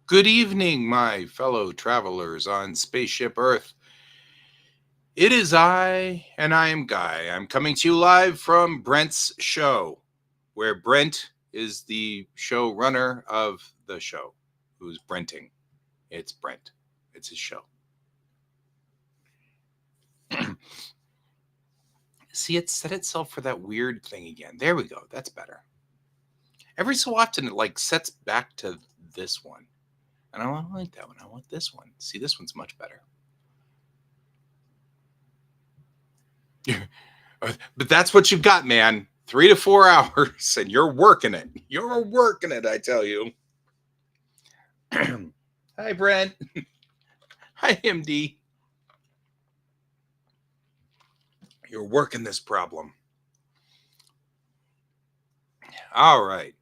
Good evening, my fellow travelers on Spaceship Earth. It is I, and I am Guy. I'm coming to you live from Brent's show, where Brent is the showrunner of the show, who's Brenting. It's Brent, it's his show. See, it set itself for that weird thing again. There we go. That's better. Every so often, it sets back to this one. And I don't like that one. I want this one. See, this one's much better. But that's what you've got, man. 3 to 4 hours, and you're working it. You're working it, I tell you. Hi, Brent. Hi, MD. You're working this problem. All right.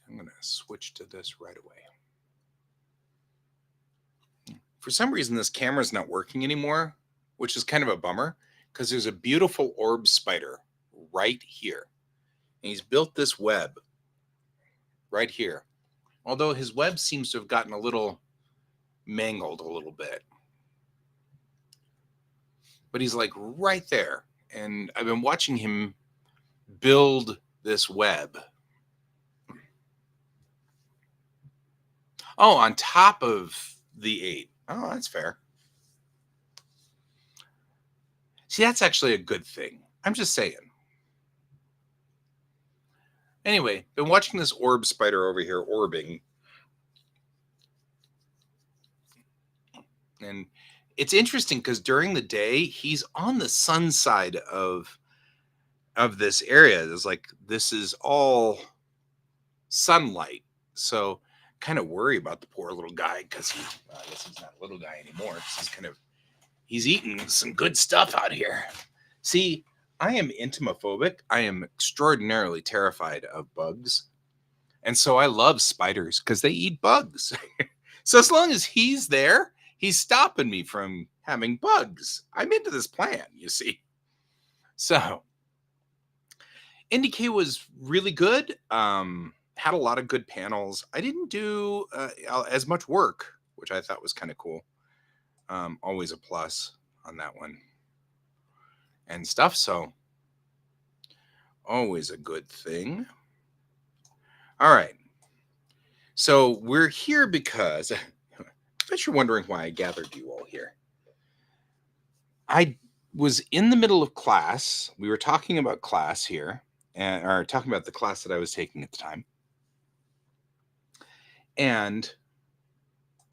I'm going to switch to this right away. For some reason, this camera's not working anymore, which is kind of a bummer because there's a beautiful orb spider right here. And he's built this web right here. Although his web seems to have gotten a little mangled a little bit. But he's like right there. And I've been watching him build this web. Oh, on top of the 8. Oh, that's fair. See, that's actually a good thing. I'm just saying. Anyway, been watching this orb spider over here orbing. And it's interesting because during the day, he's on the sun side of this area. It's like this is all sunlight. So kind of worry about the poor little guy because I guess he's not a little guy anymore. He's eating some good stuff out here. See, I am entomophobic. I am extraordinarily terrified of bugs. And so I love spiders because they eat bugs. So as long as he's there, he's stopping me from having bugs. I'm into this plan, you see. So NDK was really good. Had a lot of good panels. I didn't do as much work, which I thought was kind of cool. Always a plus on that one and stuff. So always a good thing. All right. So we're here because I bet you're wondering why I gathered you all here. I was in the middle of class. We were talking about class here, or talking about the class that I was taking at the time. And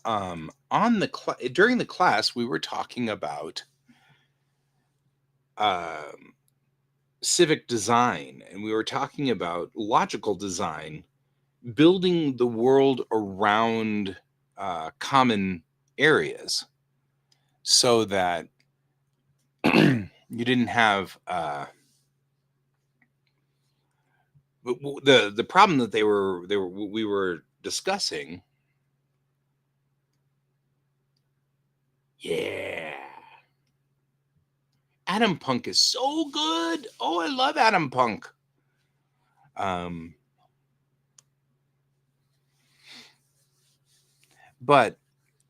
during the class, we were talking about civic design, and we were talking about logical design, building the world around common areas so that you didn't have the problem that we were discussing. Yeah. Atom Punk is so good. Oh, I love Atom Punk. But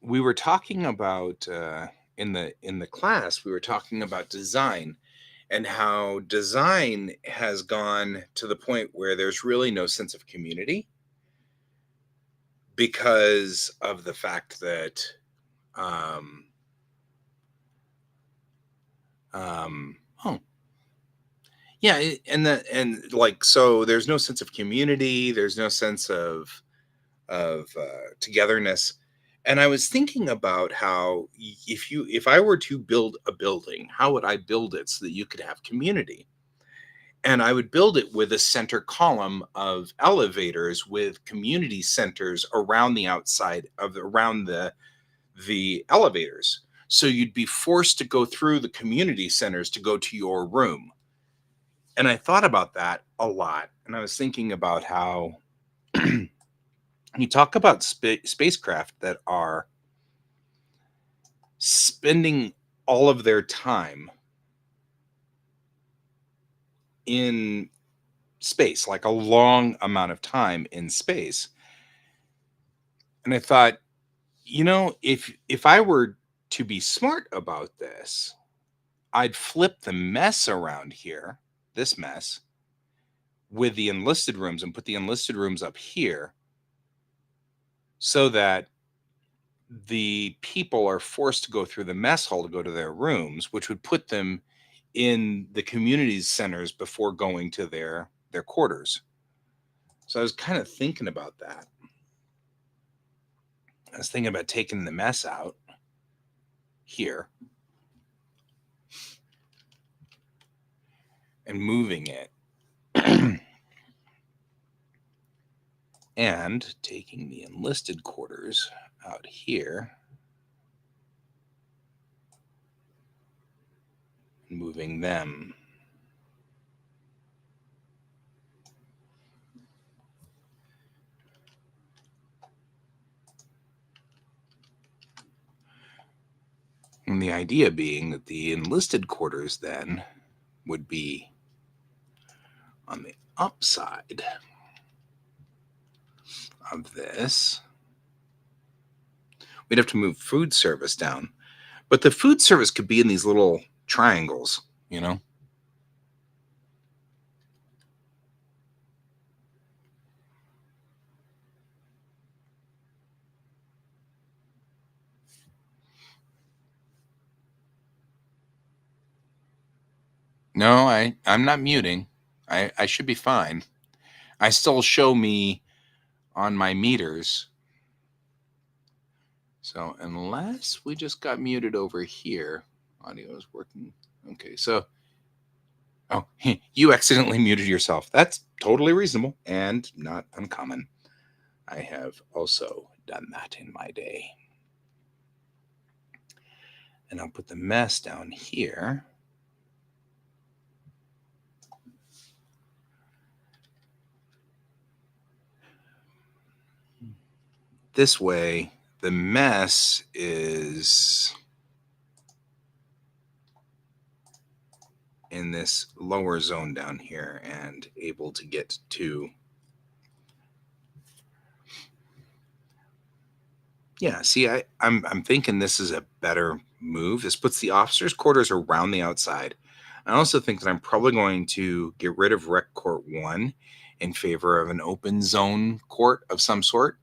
we were talking about in the class, we were talking about design and how design has gone to the point where there's really no sense of community because of the fact that so there's no sense of community, there's no sense of togetherness. And I was thinking about how if I were to build a building, how would I build it so that you could have community? And I would build it with a center column of elevators with community centers around the outside around the elevators. So you'd be forced to go through the community centers to go to your room. And I thought about that a lot. And I was thinking about how you talk about spacecraft that are spending all of their time in space, like a long amount of time in space. And I thought, if I were to be smart about this, I'd flip the mess around here, this mess, with the enlisted rooms and put the enlisted rooms up here so that the people are forced to go through the mess hall to go to their rooms, which would put them in the community centers before going to their quarters. So I was kind of thinking about that. I was thinking about taking the mess out here and moving it and taking the enlisted quarters out here and moving them. And the idea being that the enlisted quarters then would be on the upside of this. We'd have to move food service down, but the food service could be in these little triangles, No, I'm not muting. I should be fine. I still show me on my meters. So unless we just got muted over here, audio is working. Okay, so you accidentally muted yourself. That's totally reasonable and not uncommon. I have also done that in my day. And I'll put the mess down here. This way, the mess is in this lower zone down here and able to get to. Yeah, see, I'm thinking this is a better move. This puts the officers' quarters around the outside. I also think that I'm probably going to get rid of Rec Court 1 in favor of an open zone court of some sort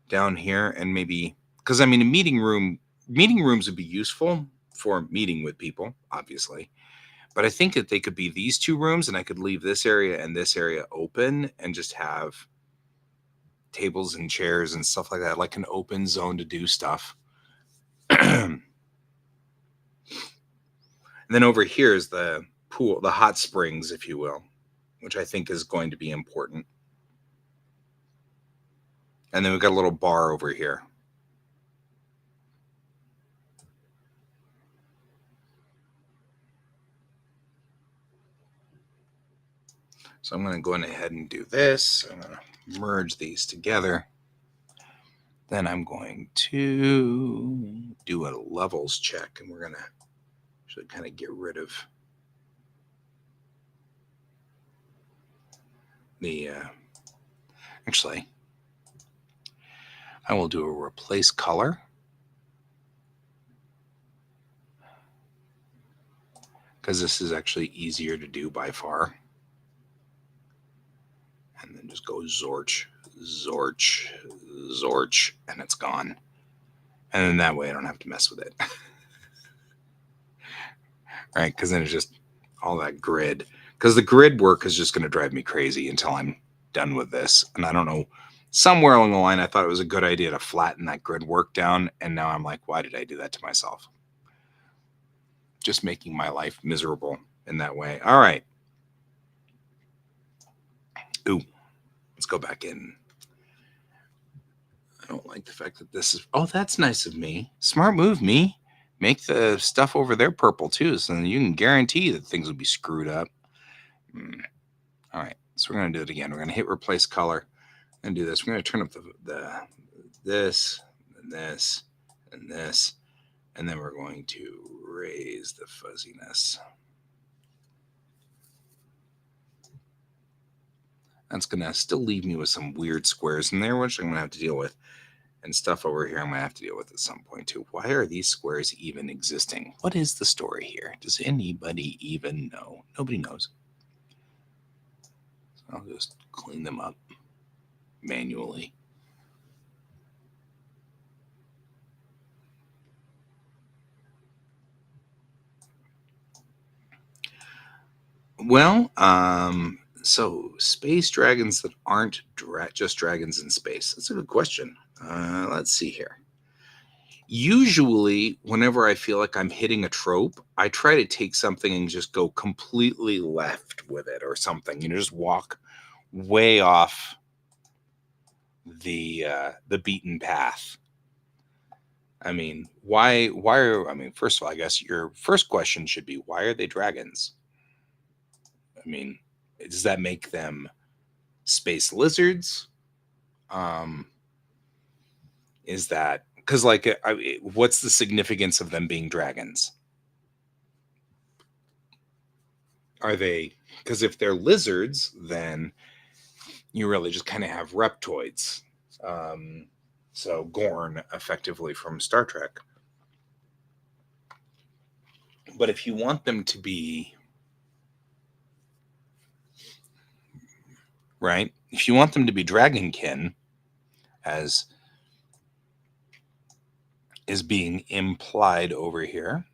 down here, and maybe because I mean meeting rooms would be useful for meeting with people, obviously. But I think that they could be these two rooms, and I could leave this area and this area open and just have tables and chairs and stuff like that, like an open zone to do stuff. And then over here is the pool, the hot springs, if you will, which I think is going to be important. And then we've got a little bar over here. So I'm going to go ahead and do this. I'm going to merge these together. Then I'm going to do a levels check, and we're going to actually kind of get rid of the, actually, I will do a replace color. Because this is actually easier to do by far. And then just go Zorch, Zorch, Zorch, and it's gone. And then that way I don't have to mess with it. Right? Because then it's just all that grid. Because the grid work is just going to drive me crazy until I'm done with this. And I don't know, somewhere along the line, I thought it was a good idea to flatten that grid work down. And now I'm like, why did I do that to myself? Just making my life miserable in that way. All right. Ooh, let's go back in. I don't like the fact that this is, oh, that's nice of me. Smart move, me. Make the stuff over there purple too, so then you can guarantee that things will be screwed up. All right, so we're going to do it again. We're going to hit replace color and do this. We're going to turn up the this and this and this, and then we're going to raise the fuzziness. That's going to still leave me with some weird squares in there, which I'm going to have to deal with. and stuff over here I'm going to have to deal with at some point too. Why are these squares even existing? What is the story here? Does anybody even know? Nobody knows. So I'll just clean them up manually. Well, so space dragons that aren't just dragons in space. That's a good question. Let's see here. Usually, whenever I feel like I'm hitting a trope, I try to take something and just go completely left with it or something. Just walk way off the beaten path. I mean, why are, I mean, first of all, I guess your first question should be, why are they dragons? I mean, does that make them space lizards? Is that because, like, what's the significance of them being dragons? Are they, because if they're lizards, then you really just kind of have reptoids. So Gorn, effectively from Star Trek. But if you want them to be, right, if you want them to be dragonkin, as is being implied over here,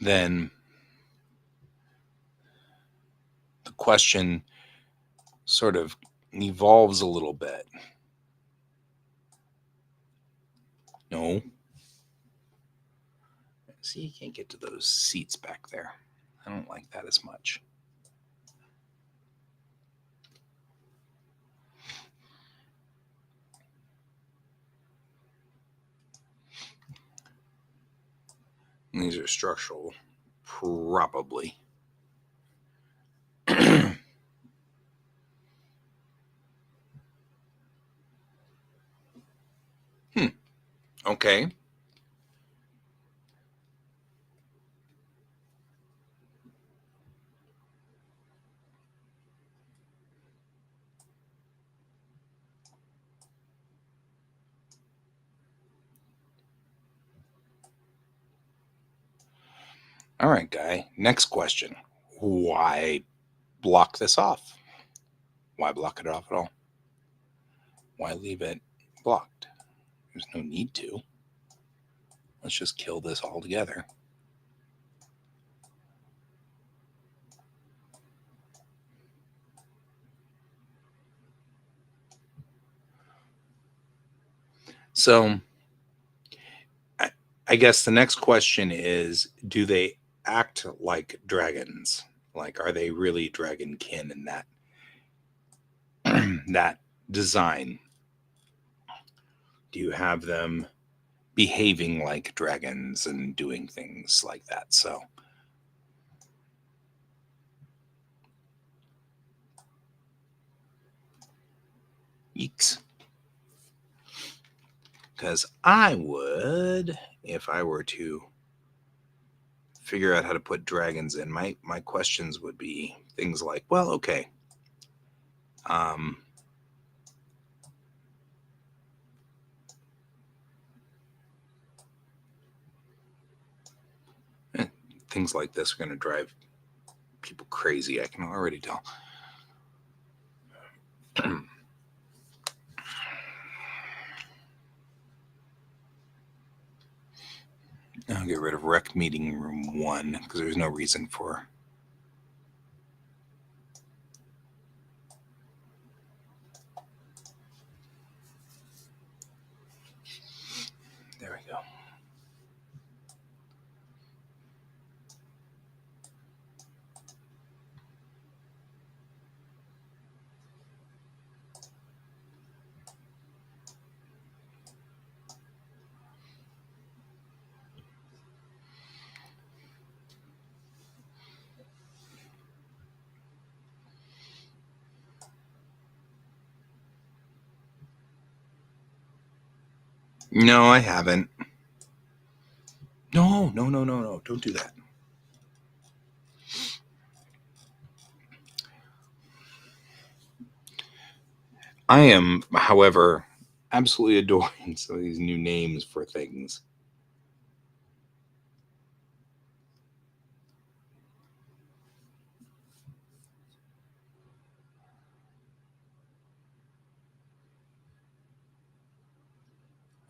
then the question sort of evolves a little bit. No. See, you can't get to those seats back there. I don't like that as much. And these are structural, probably. Okay. All right, guy. Next question. Why block this off? Why block it off at all? Why leave it blocked? There's no need to. Let's just kill this altogether. So, I guess the next question is, do they act like dragons? Like, are they really dragonkin in that that design? Do you have them behaving like dragons and doing things like that? So, yeeks. Because I would, if I were to figure out how to put dragons in, my questions would be things like, well, okay, things like this are going to drive people crazy. I can already tell. I'll get rid of rec meeting room 1 because there's no reason for. There we go. No, I haven't. No. Don't do that. I am, however, absolutely adoring some of these new names for things.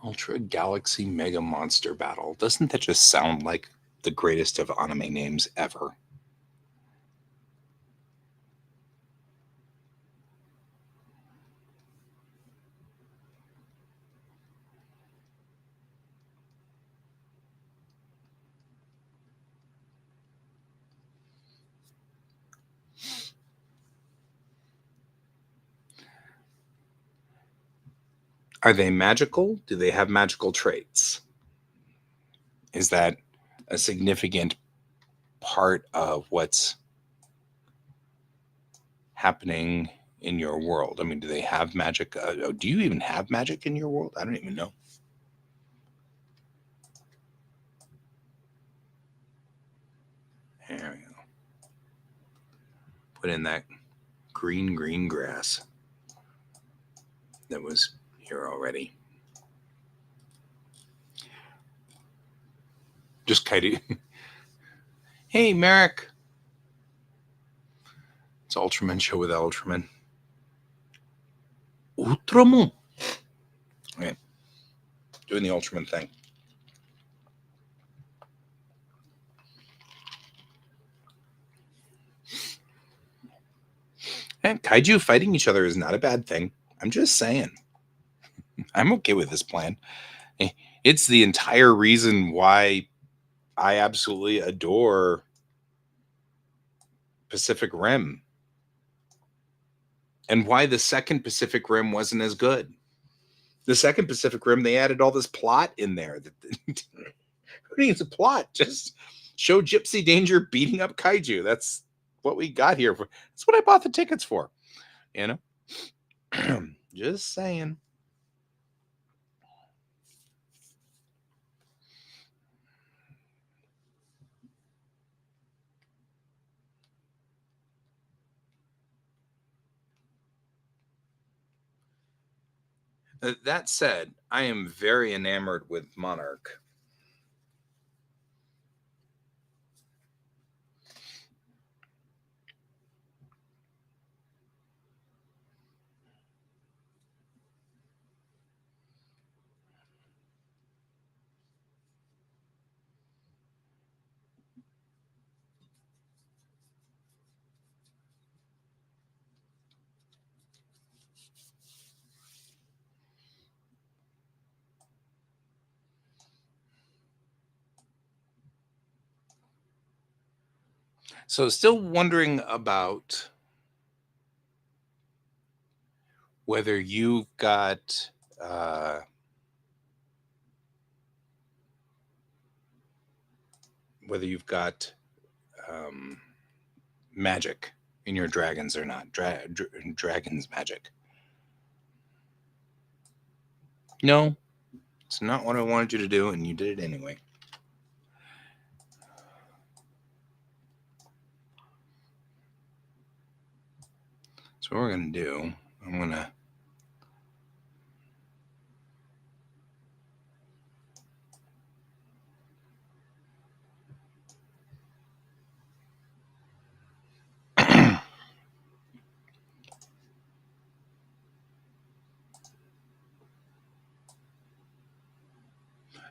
Ultra Galaxy Mega Monster Battle. Doesn't that just sound like the greatest of anime names ever? Are they magical? Do they have magical traits? Is that a significant part of what's happening in your world? I mean, do they have magic? Do you even have magic in your world? I don't even know. There we go. Put in that green grass that was here already. Just kind of. Hey, Merrick. It's Ultraman show with Ultraman. Ultraman. Okay. Doing the Ultraman thing. And kaiju fighting each other is not a bad thing. I'm just saying. I'm okay with this plan. It's the entire reason why I absolutely adore Pacific Rim and why the second Pacific Rim wasn't as good. The second Pacific Rim, they added all this plot in there. Who needs a plot? Just show Gypsy Danger beating up kaiju. That's what we got here. That's what I bought the tickets for. You know, just saying. That said, I am very enamored with Monarch. So, still wondering about whether you've got uh, whether you've got um, magic in your dragons or not. Dragons magic. No, it's not what I wanted you to do, and you did it anyway. So what we're gonna do, I'm gonna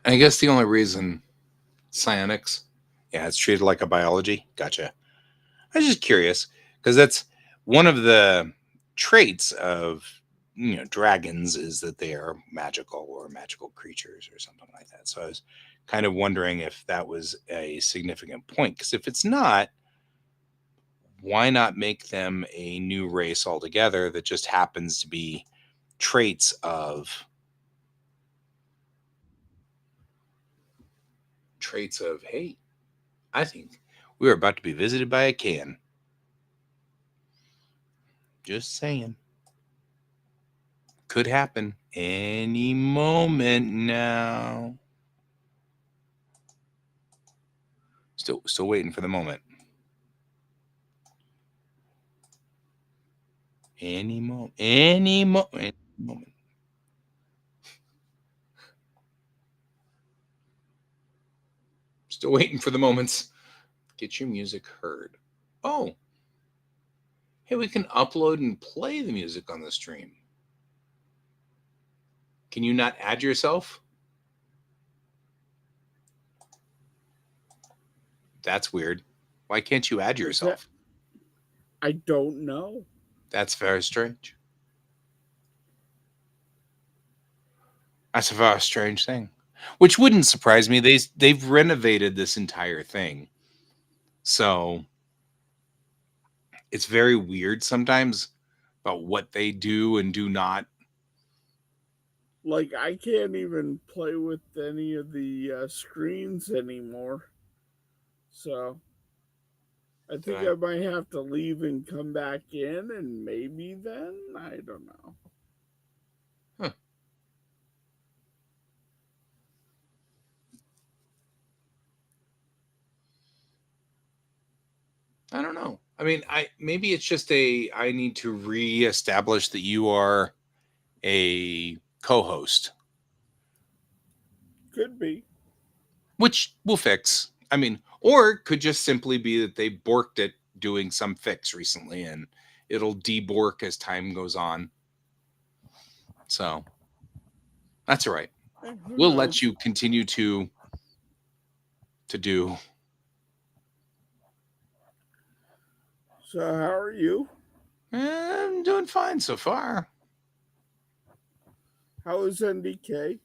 I guess the only reason psionics, yeah, it's treated like a biology. Gotcha. I was just curious because that's one of the traits of dragons is that they are magical or magical creatures or something like that. So I was kind of wondering if that was a significant point because if it's not, why not make them a new race altogether that just happens to be traits of hey, I think we are about to be visited by a can. Just saying. Could happen any moment now. Still waiting for the moment. Any moment. Still waiting for the moments. Get your music heard. Oh, hey, we can upload and play the music on the stream. Can you not add yourself? That's weird. Why can't you add Is that? yourself? I don't know. That's very strange. That's a very strange thing. Which wouldn't surprise me. They've renovated this entire thing. So it's very weird sometimes about what they do and do not. Like I can't even play with any of the screens anymore. So I Did think I? I might have to leave and come back in, and maybe then I don't know. Huh, I don't know. I mean, I maybe it's just a I need to reestablish that you are a co-host, Could be. which we'll fix. I mean, or it could just simply be that they borked it doing some fix recently and it'll debork as time goes on. So that's all right. Who We'll let knows? you continue to do. So how are you? I'm doing fine so far. How is NDK?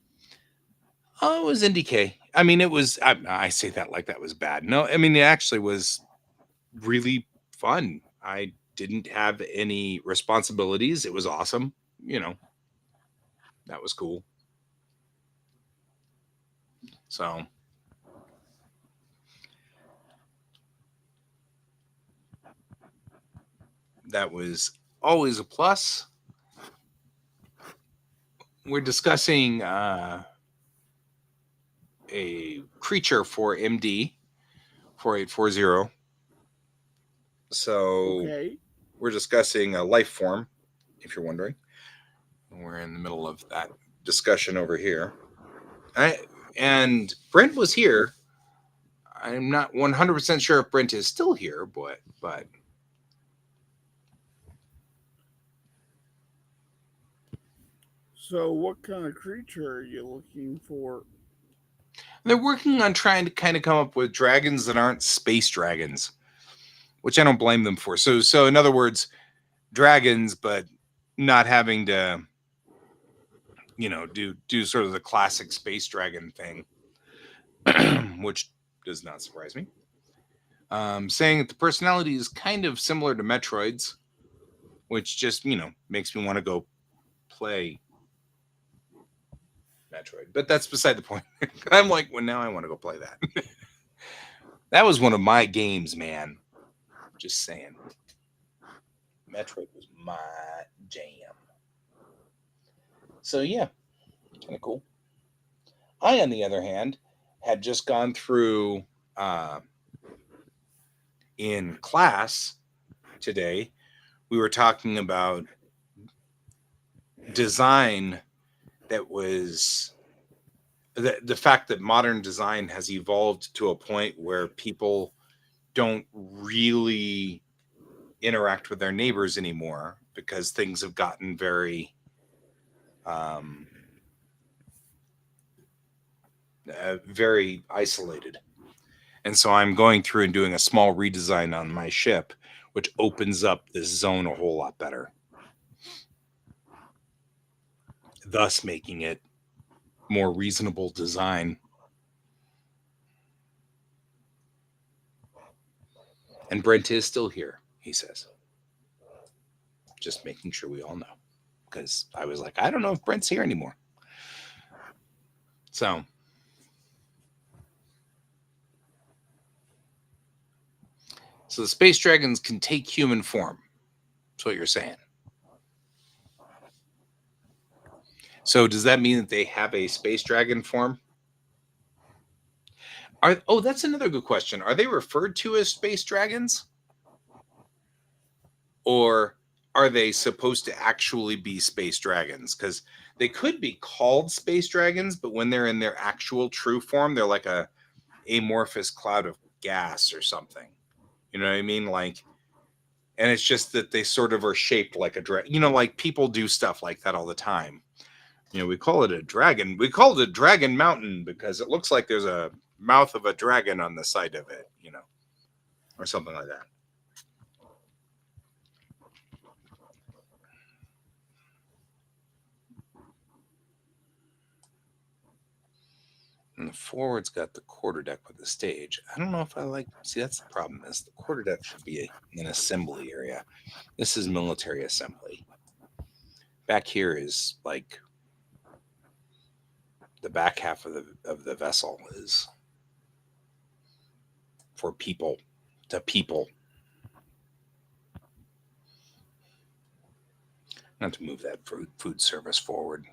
Oh, it was NDK. I mean, it was. I say that like that was bad. No, I mean it actually was really fun. I didn't have any responsibilities. It was awesome. You know, that was cool. So that was always a plus. We're discussing a creature for MD 4840. So Okay. we're discussing a life form, if you're wondering. We're in the middle of that discussion over here. I, and Brent was here. I'm not 100% sure if Brent is still here, but So what kind of creature are you looking for? they're working on trying to kind of come up with dragons that aren't space dragons, which I don't blame them for. So in other words, dragons, but not having to, do sort of the classic space dragon thing, which does not surprise me. Saying that the personality is kind of similar to Metroid's, which just makes me want to go play Metroid. But that's beside the point. I'm like, well, now I want to go play that. That was one of my games, man. Just saying. Metroid was my jam. So yeah, kind of cool. I, on the other hand, had just gone through uh, in class today. We were talking about design that was the fact that modern design has evolved to a point where people don't really interact with their neighbors anymore because things have gotten very um, very isolated. And so I'm going through and doing a small redesign on my ship, which opens up this zone a whole lot better, thus making it more reasonable design. And Brent is still here, he says. Just making sure we all know. Because I was like, I don't know if Brent's here anymore. So the space dragons can take human form. That's what you're saying. So does that mean that they have a space dragon form? That's another good question. Are they referred to as space dragons? Or are they supposed to actually be space dragons? Because they could be called space dragons, but when they're in their actual true form, they're like a amorphous cloud of gas or something. You know what I mean? Like, and it's just that they sort of are shaped like a dragon. You know, like people do stuff like that all the time. You know, we call it a dragon. We call it a dragon mountain because it looks like there's a mouth of a dragon on the side of it, you know, or something like that. And the forward's got the quarterdeck with the stage. I don't know if I like. See, that's the problem. Is the quarterdeck should be an assembly area. This is military assembly. Back here is like the back half of the vessel is for people to people. Not to move that food service forward.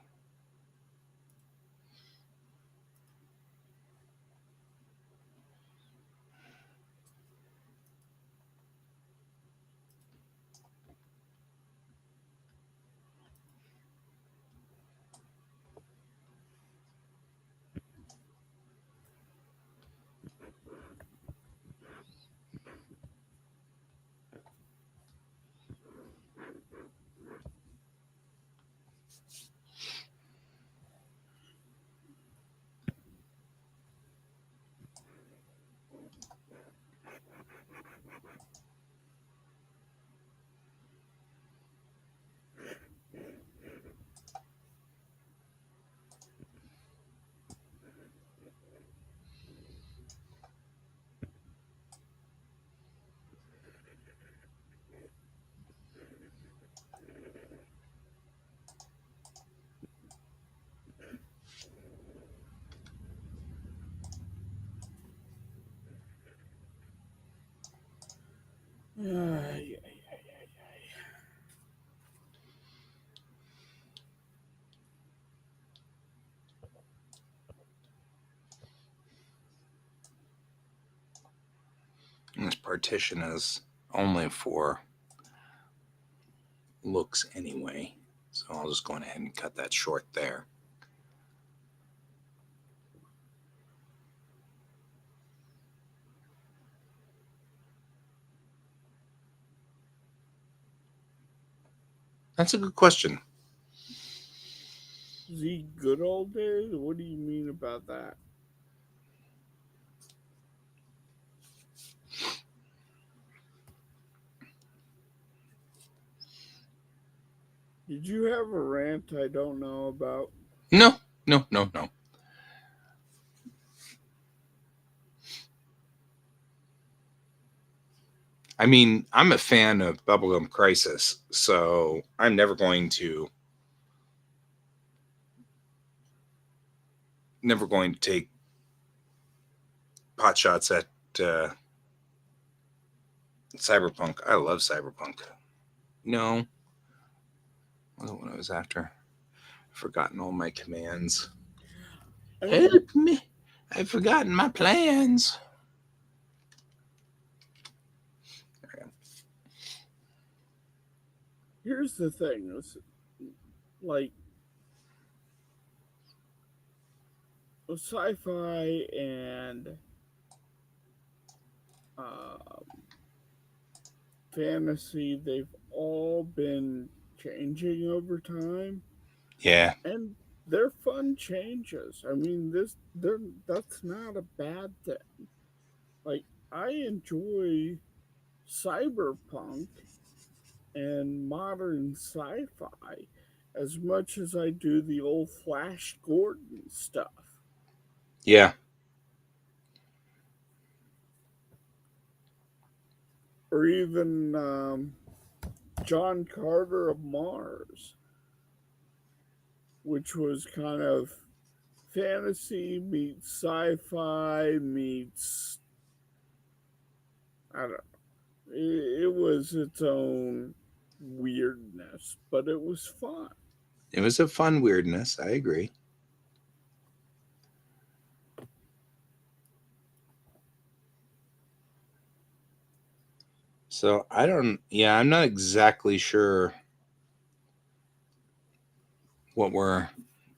Yeah. And this partition is only for looks anyway. So I'll just go ahead and cut that short there. That's a good question. The good old days? What do you mean about that? Did you have a rant I don't know about? No, no, no, no. I mean, I'm a fan of Bubblegum Crisis, so I'm never going to take pot shots at uh, Cyberpunk. I love Cyberpunk. No, wasn't what I was after. I've forgotten all my commands. I mean, Help me! I've forgotten my plans. here's the thing: it's like sci-fi and uh, fantasy, they've all been changing over time, Yeah, and they're fun changes. I mean, that's not a bad thing. Like, I enjoy cyberpunk and modern sci-fi as much as I do the old Flash Gordon stuff, yeah. or even John Carter of Mars, which was kind of fantasy meets sci-fi meets, I don't know. It was its own weirdness, but it was fun. It was a fun weirdness. I agree. So I don't. Yeah, I'm not exactly sure what we're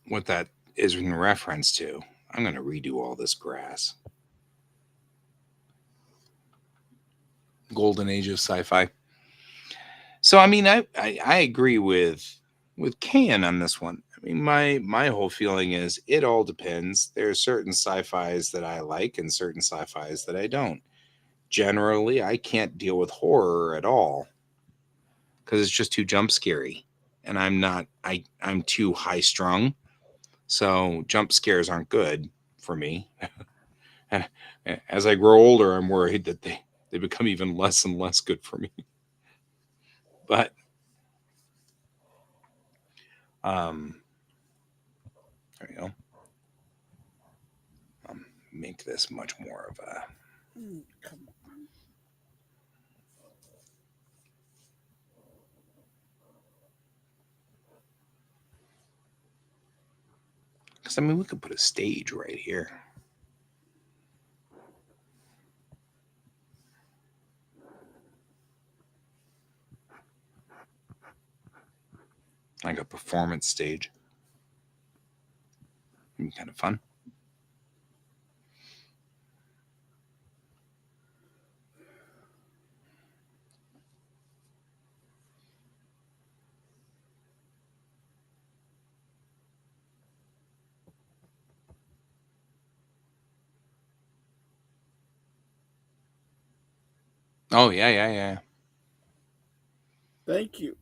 what that is in reference to. I'm gonna redo all this grass. Golden age of sci-fi. So I mean, I agree with Can on this one. I mean, my whole feeling is it all depends. There are certain sci-fis that I like and certain sci-fis that I don't. Generally, I can't deal with horror at all because it's just too jump scary, and I'm not. I'm too high strung, so jump scares aren't good for me. And as I grow older, I'm worried that they become even less and less good for me. But um, there you go. Make this much more of a. Come on. Because I mean, we could put a stage right here, like a performance stage. It'd be kind of fun. Oh yeah, yeah, yeah. Thank you.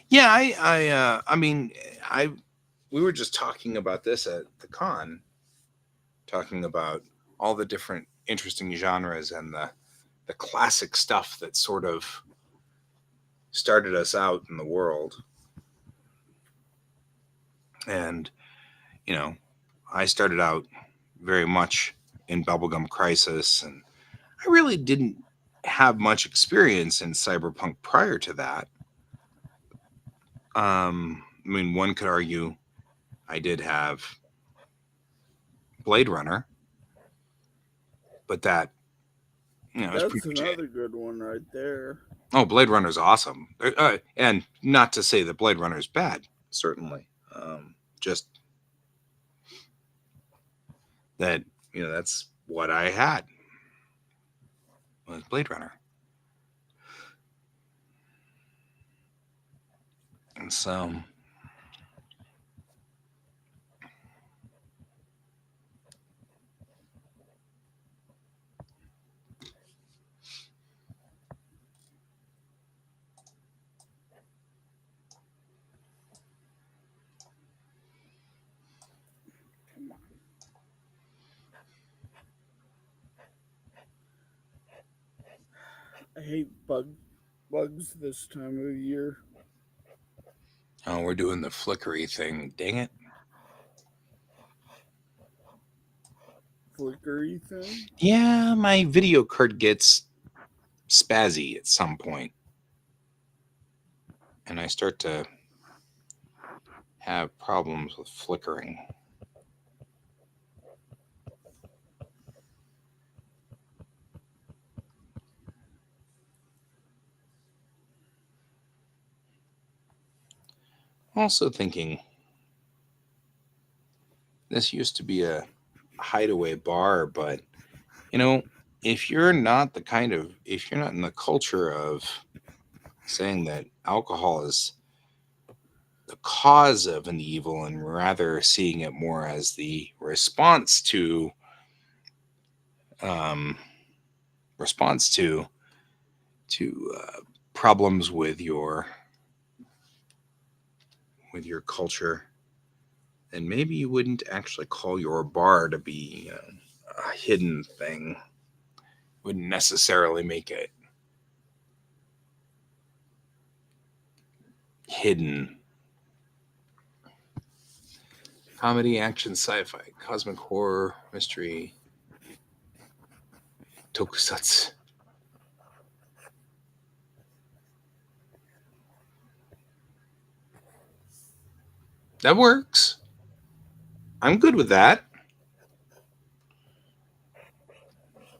Yeah, I mean, I we were just talking about this at the con, talking about all the different interesting genres and the classic stuff that sort of started us out in the world. And you know, I started out very much in Bubblegum Crisis, and I really didn't have much experience in cyberpunk prior to that. I mean, one could argue I did have Blade Runner, but that is pretty That's much it. another good one right there. Oh, Blade Runner's awesome, and not to say that Blade Runner is bad, certainly. Just that that's what I had was Blade Runner, and so Come on. I hate bugs this time of year. oh, we're doing the flickery thing. Dang it! Flickery thing. Yeah, my video card gets spazzy at some point, and I start to have problems with flickering. Also thinking this used to be a hideaway bar, but you know, if you're not in the culture of saying that alcohol is the cause of an evil and rather seeing it more as the um, response to problems with your culture, then maybe you wouldn't actually call your bar to be a hidden thing. Wouldn't necessarily make it hidden. Comedy, action, sci-fi, cosmic horror, mystery, tokusatsu. That works. I'm good with that.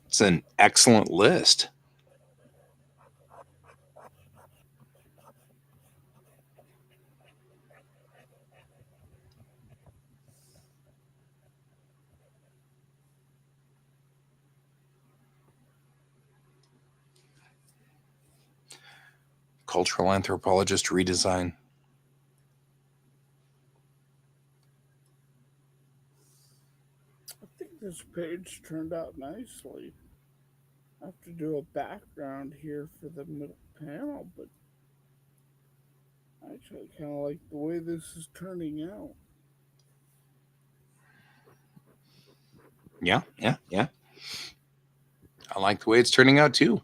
It's an excellent list. Cultural anthropologist redesign. I think this page turned out nicely. I have to do a background here for the middle panel, but I actually kind of like the way this is turning out. Yeah, yeah, yeah. I like the way it's turning out too.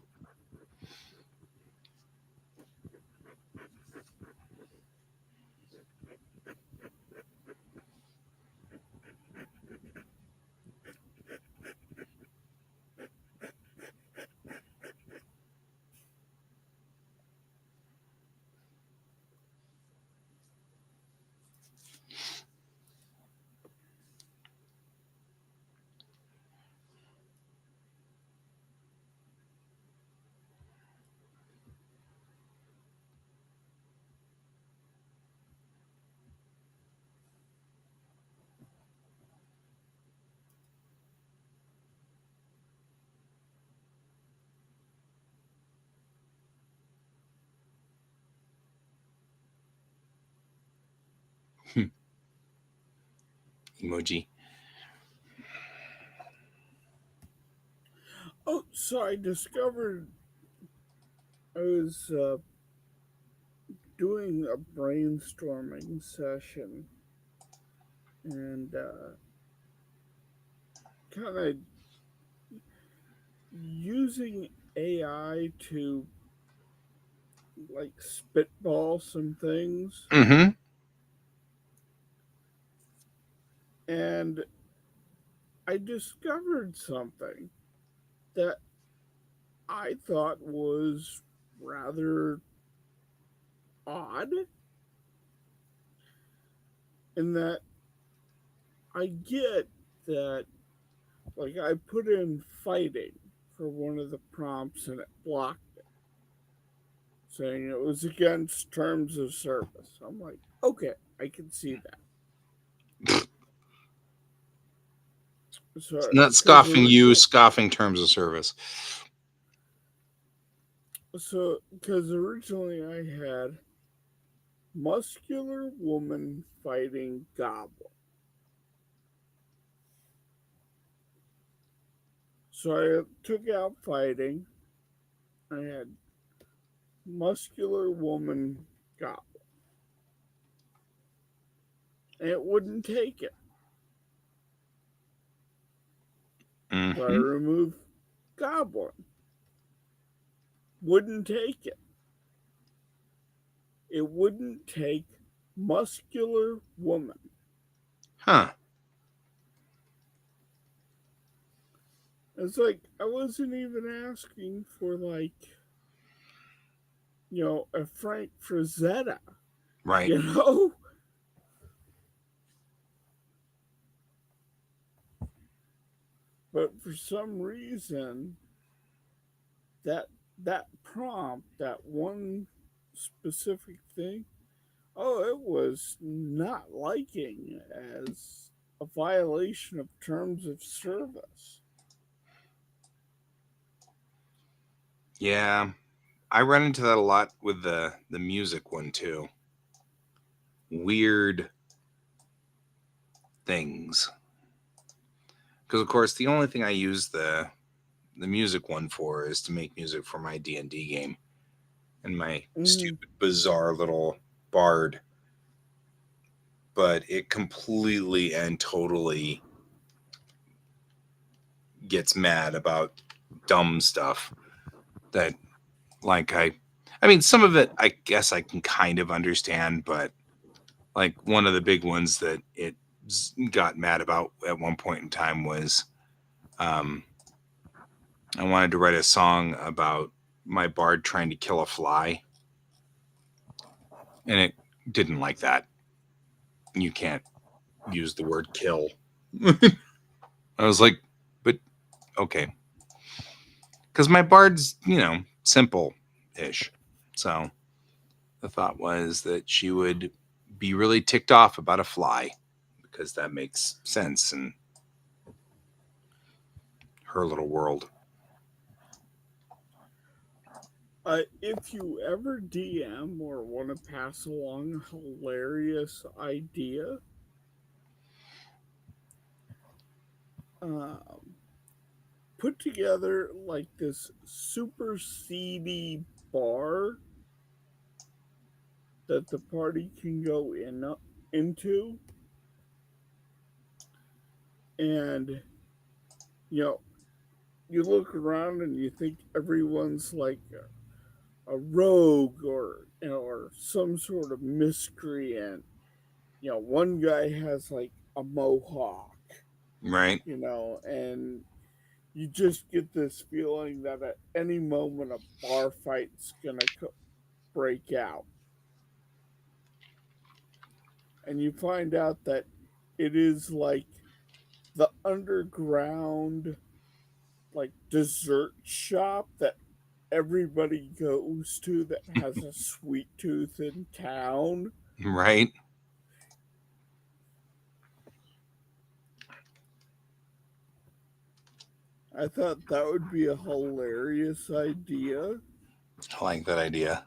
Emoji. Oh, so I discovered I was doing a brainstorming session and kind of using AI to like spitball some things. Mm-hmm. And I discovered something that I thought was rather odd in that I get that, like, I put in fighting for one of the prompts and it blocked it, saying it was against terms of service. I'm like, okay, I can see that. It's So, not scoffing you, scoffing terms of service. because originally I had muscular woman fighting goblin. So I took out fighting. I had muscular woman goblin. And it wouldn't take it. So I Mm-hmm. removed goblin. Wouldn't take it. It wouldn't take muscular woman. Huh. It's like I wasn't even asking for like, a Frank Frazetta, Right. you know? But for some reason that that prompt, that one specific thing, oh, it was not liking as a violation of terms of service. Yeah. I run into that a lot with the music one too. Weird things. Because of course the only thing I use the music one for is to make music for my D&D game and my Mm, stupid bizarre little bard, but it completely and totally gets mad about dumb stuff that like I mean some of it I guess I can kind of understand, but like one of the big ones that it got mad about at one point in time was um I wanted to write a song about my bard trying to kill a fly, and it didn't like that. You can't use the word kill. I was like, but okay, because my bard's simple ish. So the thought was that she would be really ticked off about a fly because that makes sense in her little world. If you ever DM or want to pass along a hilarious idea, um, put together like this super seedy bar that the party can go into, and you know you look around and you think everyone's like a rogue or some sort of miscreant. One guy has like a mohawk, Right. and you just get this feeling that at any moment a bar fight's gonna break out, and you find out that it is like the underground like dessert shop that everybody goes to that has a sweet tooth in town. Right. I thought that would be a hilarious idea. I like that idea.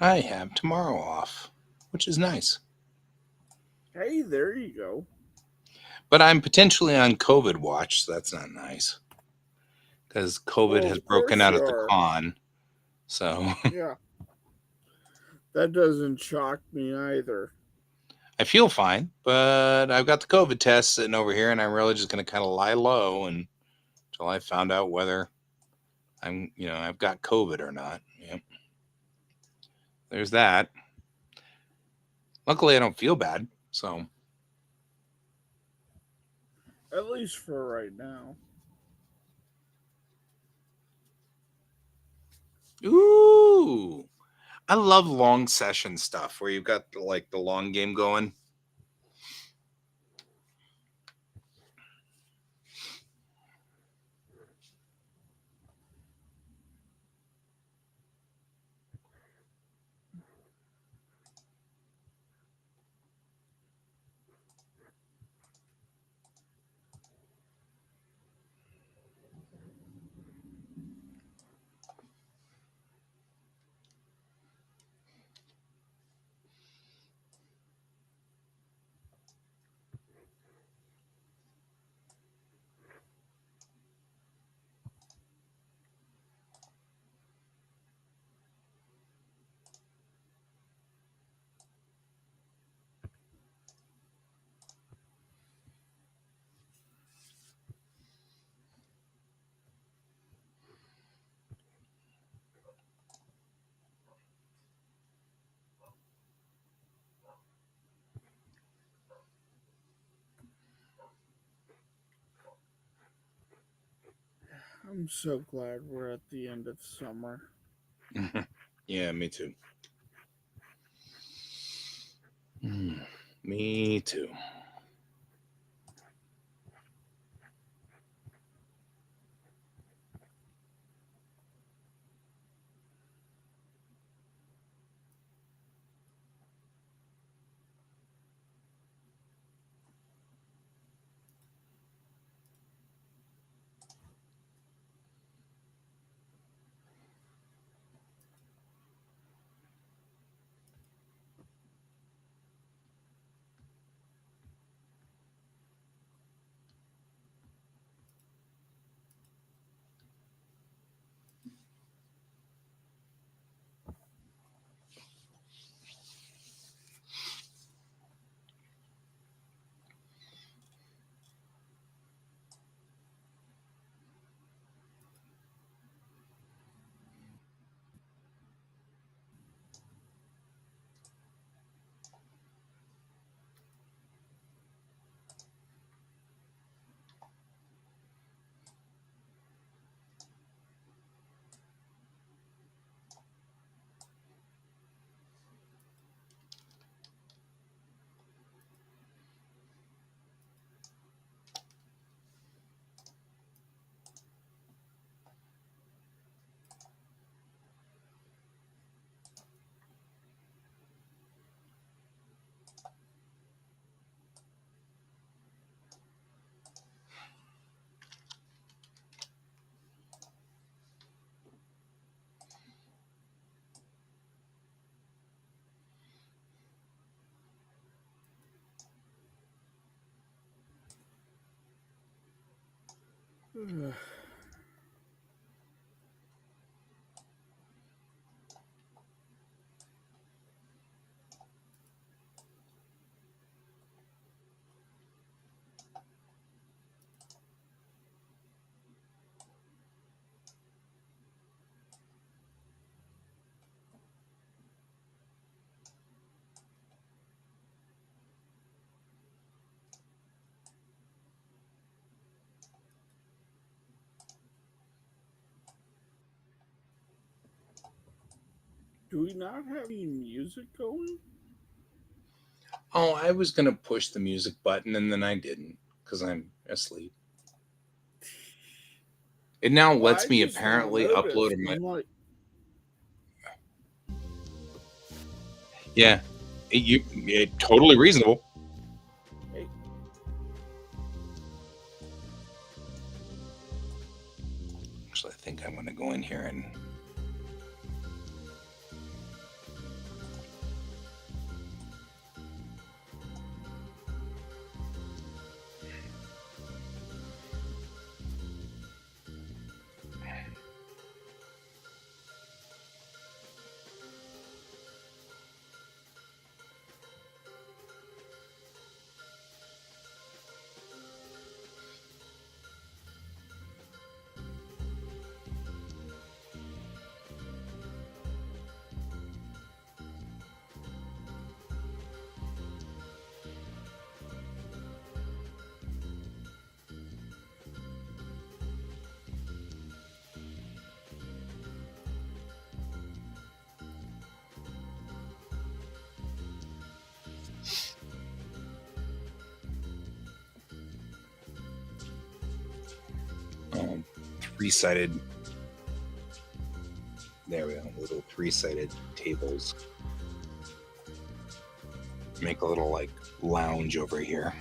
I have tomorrow off, which is nice. Hey, there you go. But I'm potentially on COVID watch, so that's not nice because COVID Well, has of broken course out you at the are. con. So Yeah, that doesn't shock me either. I feel fine, but I've got the COVID test sitting over here, and I'm really just going to kind of lie low until I found out whether I've got COVID or not. Yep. There's that. Luckily, I don't feel bad. So, At least for right now. ooh, I love long session stuff where you've got like the long game going. I'm so glad we're at the end of summer. Yeah, me too. Mm, me too. Do we not have any music going? Oh, I was gonna push the music button and then I didn't because I'm asleep. It now Well, I lets me just now apparently upload noticed. my. I'm like, Yeah, it totally reasonable. hey, Actually, I think I'm gonna go in here and. um, Three-sided. There we go. Little three-sided tables. Make a little like lounge over here.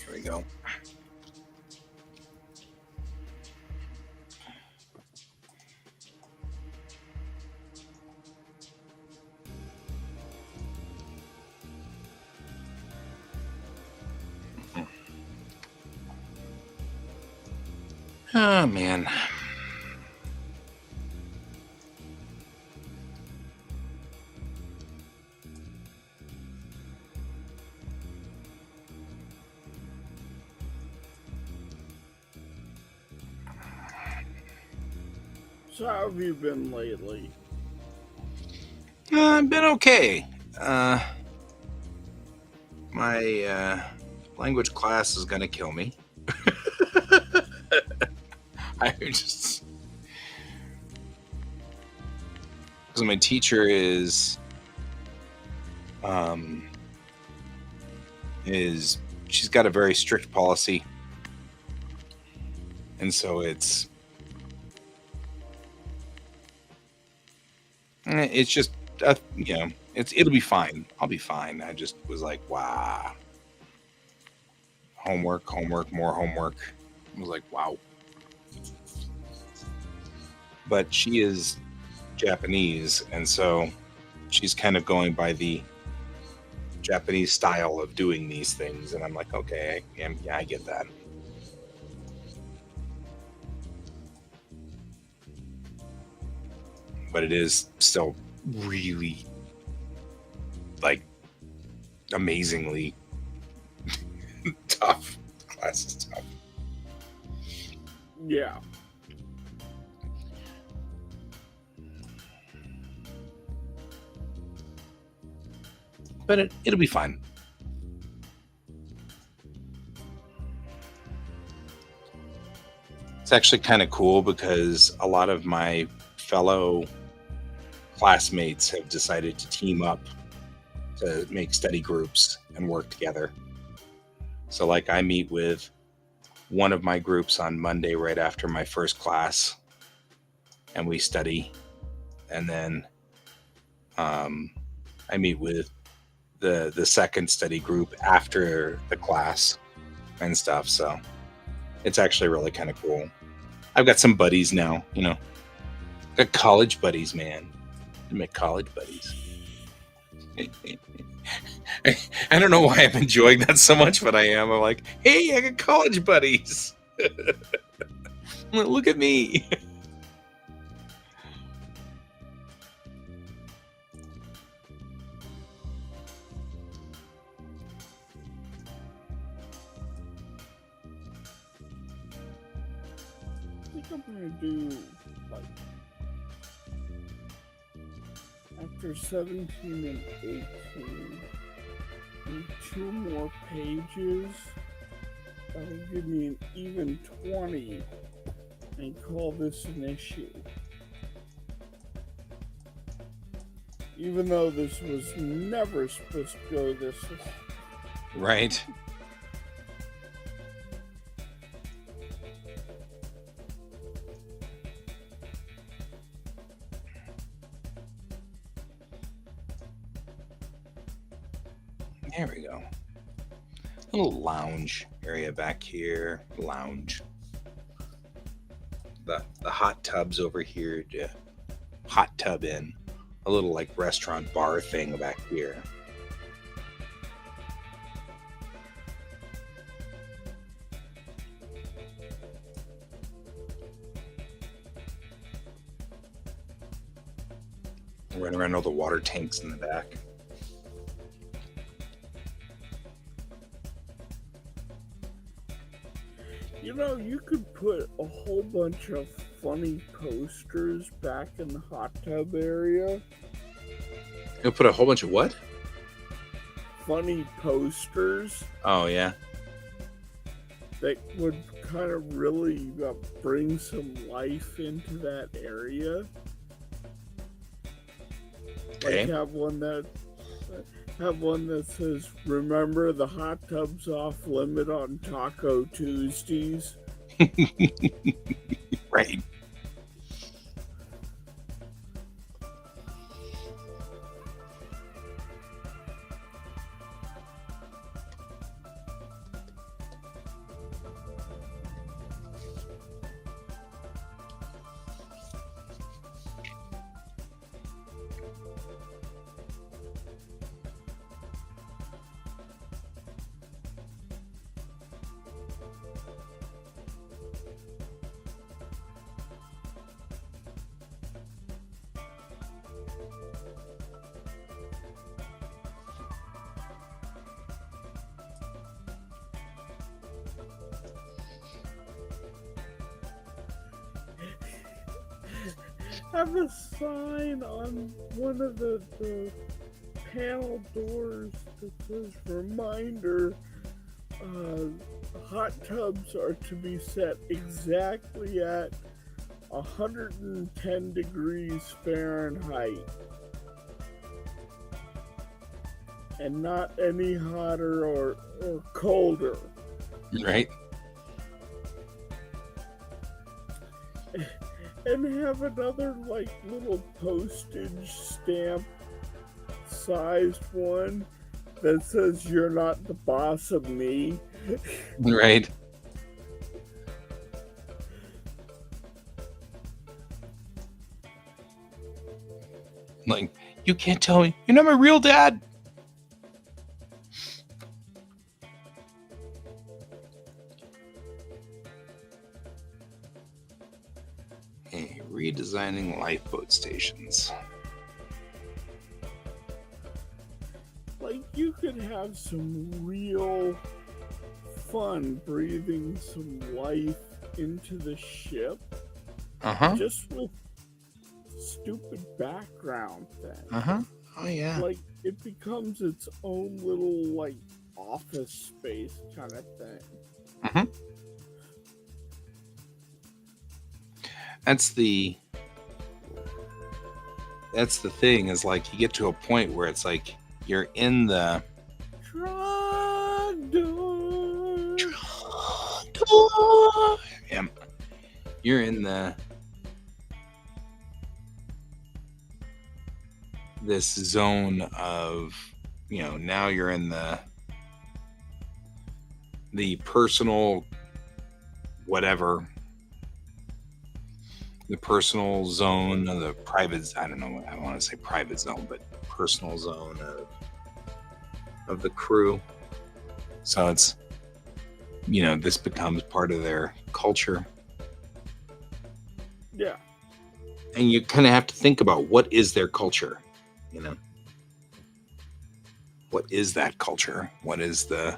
Here we go. Oh man. so how have you been lately? I've been okay. Uh, my language class is gonna kill me. I just because my teacher um is she's got a very strict policy, and so it's It's just, it'll be fine. I'll be fine. I just was like, wow, homework, homework, more homework. I was like, wow. But she is Japanese, and so she's kind of going by the Japanese style of doing these things, and I'm like, okay, yeah, I get that. But it is still really, like, amazingly tough. The class is tough. Yeah. But it'll be fine. It's actually kind of cool because a lot of my fellow classmates have decided to team up to make study groups and work together. So, like, I meet with one of my groups on Monday right after my first class, and we study. And then I meet with the second study group after the class and stuff. So it's actually really kind of cool. I've got some buddies now, got college buddies, man. I make college buddies. I don't know why I'm enjoying that so much, but I am. I'm like, hey, I got college buddies. Look at me. I think I'm gonna do, like, after 17 and 18, and 2 more pages. That'll give me an even 20 and call this an issue. Even though this was never supposed to go this way. Right. There we go. Little lounge area back here. Lounge. The hot tubs over here to hot tub in. A little, like, restaurant bar thing back here. Run around all the water tanks in the back. You could put a whole bunch of funny posters back in the hot tub area. You'll put a whole bunch of what? Funny posters. Oh, yeah. That would kind of really bring some life into that area. Okay. Like have one that says, "Remember, the hot tub's off limit on Taco Tuesdays." Right. Have a sign on one of the panel doors that says, "Reminder, hot tubs are to be set exactly at 110 degrees Fahrenheit and not any hotter or colder." Right. and have another like little postage stamp sized one that says you're not the boss of me. Right. Like, you can't tell me you're not my real dad. Hey, redesigning lifeboat stations. Like you could have some real fun breathing some life into the ship Uh-huh. just with stupid background thing. Uh-huh. Oh yeah. Like it becomes its own little like office space kind of thing. Mm-hmm. That's the thing, is like you get to a point where it's like you're in the yeah, you're in this zone of, now you're in the personal whatever, the personal zone, of the private, I don't know, I don't want to say private zone, but personal zone of the crew. So it's, this becomes part of their culture. Yeah. And you kind of have to think about, what is their culture? What is that culture? What is the...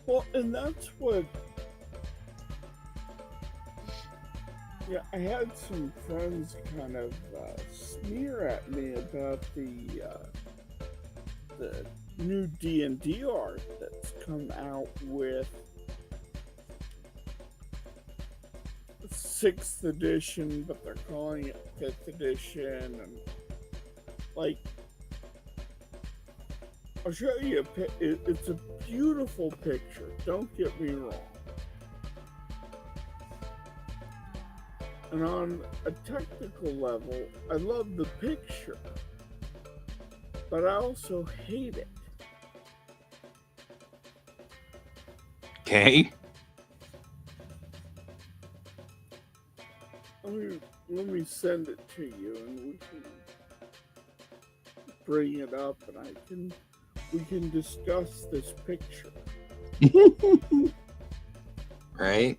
Well, and that's what. Yeah, I had some friends kind of sneer at me about the new D&D art that's come out with 6th edition, but they're calling it 5th edition, and like, I'll show you it's a beautiful picture, don't get me wrong. And on a technical level, I love the picture, but I also hate it. Okay. Let me send it to you, and we can bring it up, and we can discuss this picture. Right?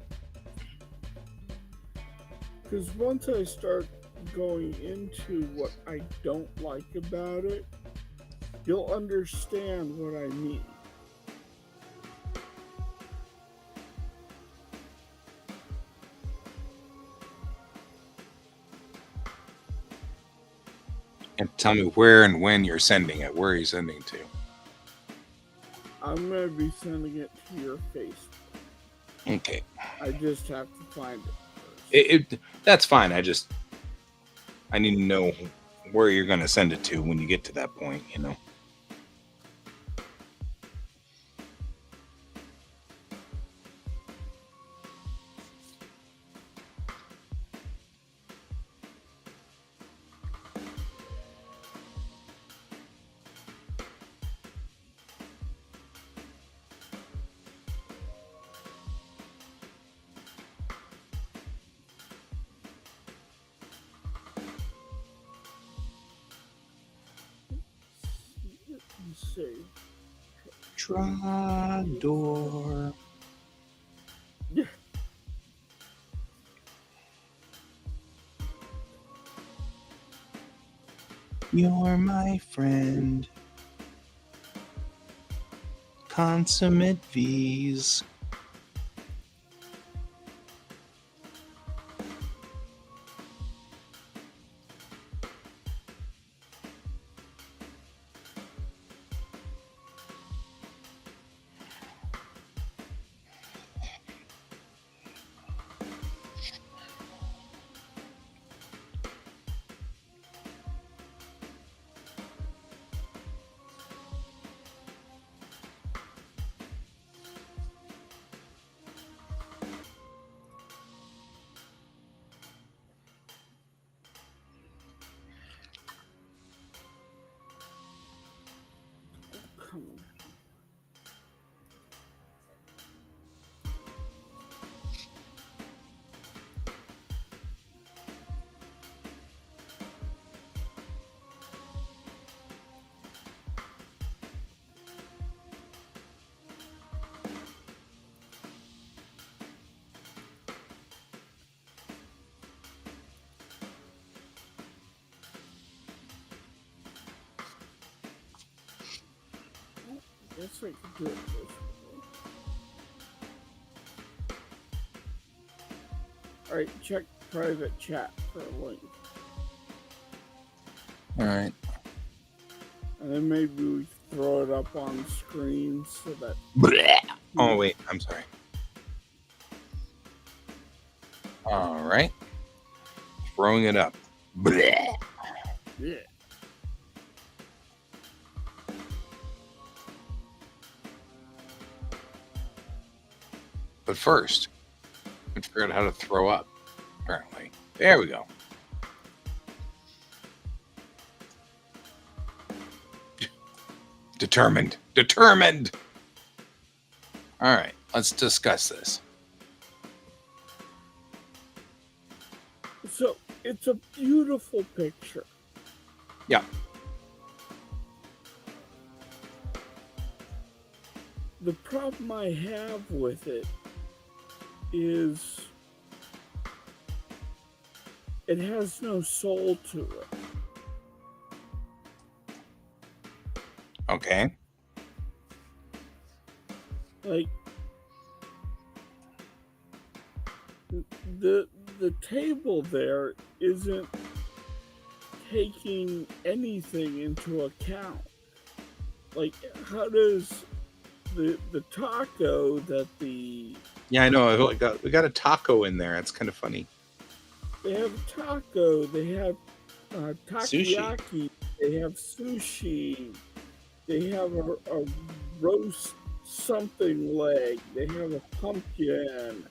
Because once I start going into what I don't like about it, you'll understand what I mean. And tell me where and when you're sending it. Where are you sending to? I'm going to be sending it to your Facebook. Okay. I just have to find it first. That's fine. I need to know where you're going to send it to when you get to that point, Let's see. Trador. Yeah. You're my friend. Consummate V's. guess I could do it this way. Alright, check private chat for a link. Alright. And then maybe we throw it up on screen so that... Oh, wait. I'm sorry. Alright. Throwing it up. Yeah. But first, let's figure out how to throw up, apparently. There we go. Determined. Determined! Alright, let's discuss this. So, it's a beautiful picture. Yeah. The problem I have with it is it has no soul to it. Okay. Like, the table there isn't taking anything into account. Like, how does the taco that the... Yeah, I know. We got a taco in there. It's kind of funny. They have taco, they have takoyaki, Sushi. they have sushi, they have a roast something leg, they have a pumpkin.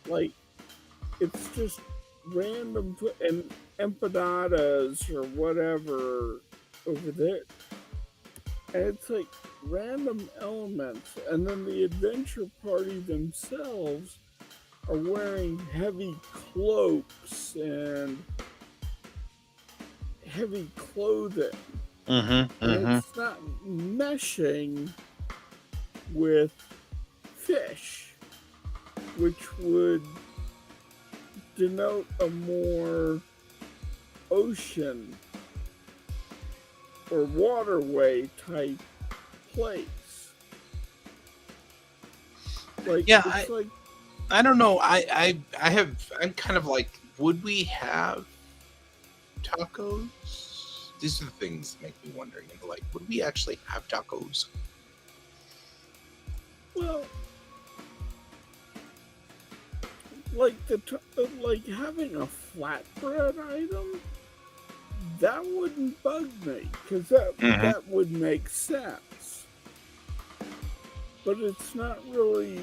Like, it's just random, and empanadas or whatever over there. And it's like random elements. And then the adventure party themselves are wearing heavy cloaks and heavy clothing. And it's not meshing with fish, which would denote a more ocean or waterway type place. Like, yeah, it's like, I don't know. I'm kind of like, would we have tacos? These are the things that make me wondering. Like, would we actually have tacos? well, like like having a flatbread item, that wouldn't bug me because that would make sense. But it's not really.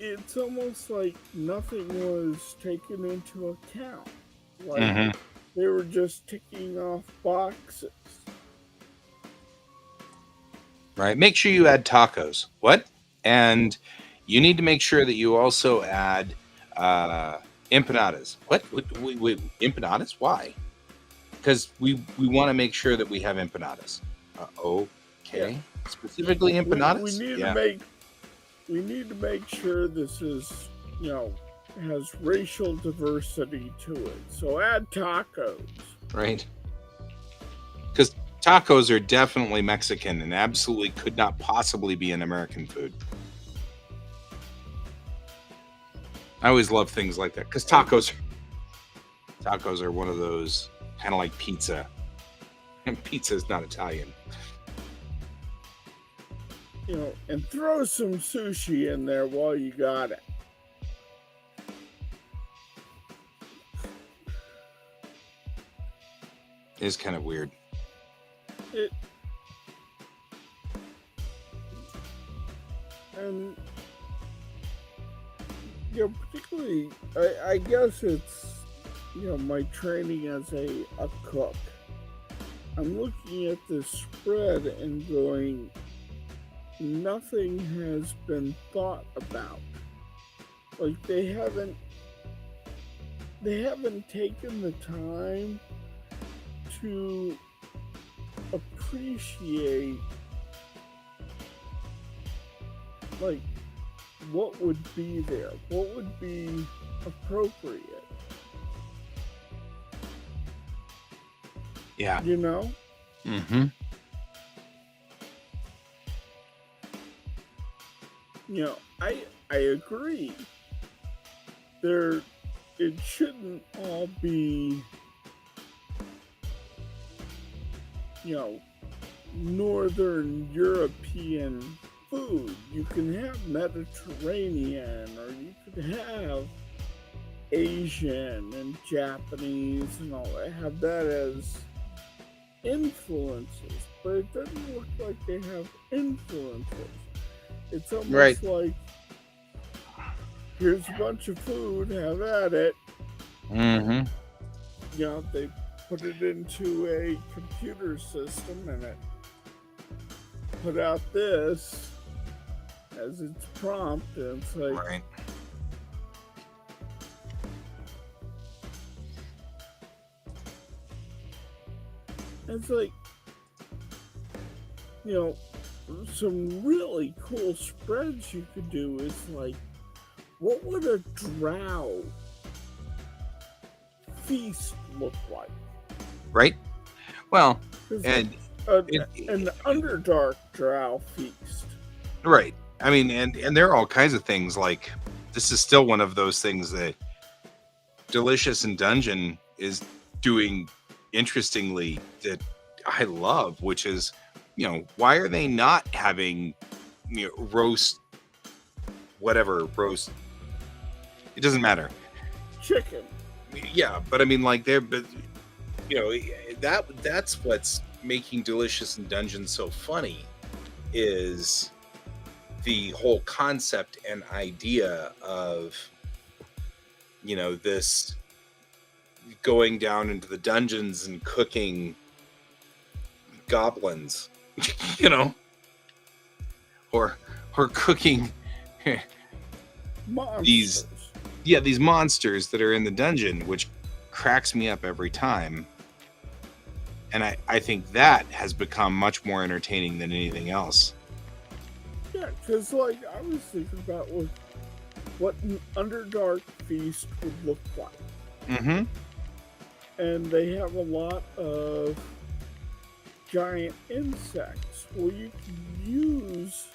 It's almost like nothing was taken into account. Like they were just ticking off boxes. Right. Make sure you add tacos. What? And you need to make sure that you also add empanadas. What? Wait, empanadas? Why? Because we want to make sure that we have empanadas. Okay. Yeah. Specifically empanadas? We need to make sure this is, has racial diversity to it. So add tacos. Right. Because tacos are definitely Mexican and absolutely could not possibly be an American food. I always love things like that because tacos are one of those kind of like pizza, and pizza is not Italian. And throw some sushi in there while you got it. It's kind of weird. And particularly, I guess it's my training as a cook. I'm looking at this spread and going, nothing has been thought about. Like they haven't taken the time to appreciate like what would be there, what would be appropriate. Yeah. You know? Mm-hmm. You know, I agree. There it shouldn't all be, you know, Northern European food. You can have Mediterranean, or you could have Asian and Japanese and all that. Have that as influences, but it doesn't look like they have influences. It's Right. almost like, here's a bunch of food, have at it. Mm-hmm. You know, they put it into a computer system and it put out this as its prompt, and it's like, Right. it's like, you know, some really cool spreads you could do is like, what would a drow feast look like? Right. Well, Because and it, an Underdark drow feast. right. I mean, and there are all kinds of things. Like, this is still one of those things that Delicious in Dungeon is doing interestingly that I love, which is, why are they not having, roast, whatever, roast? It doesn't matter. Chicken. Yeah, but I mean, like, but that's what's making Delicious in Dungeon so funny, is the whole concept and idea of, this going down into the dungeons and cooking goblins, you know, or cooking Monsters. these monsters that are in the dungeon, which cracks me up every time. And I think that has become much more entertaining than anything else. Yeah, because, like, I was thinking about what an Underdark feast would look like. Mm-hmm. And they have a lot of giant insects. Well, you can use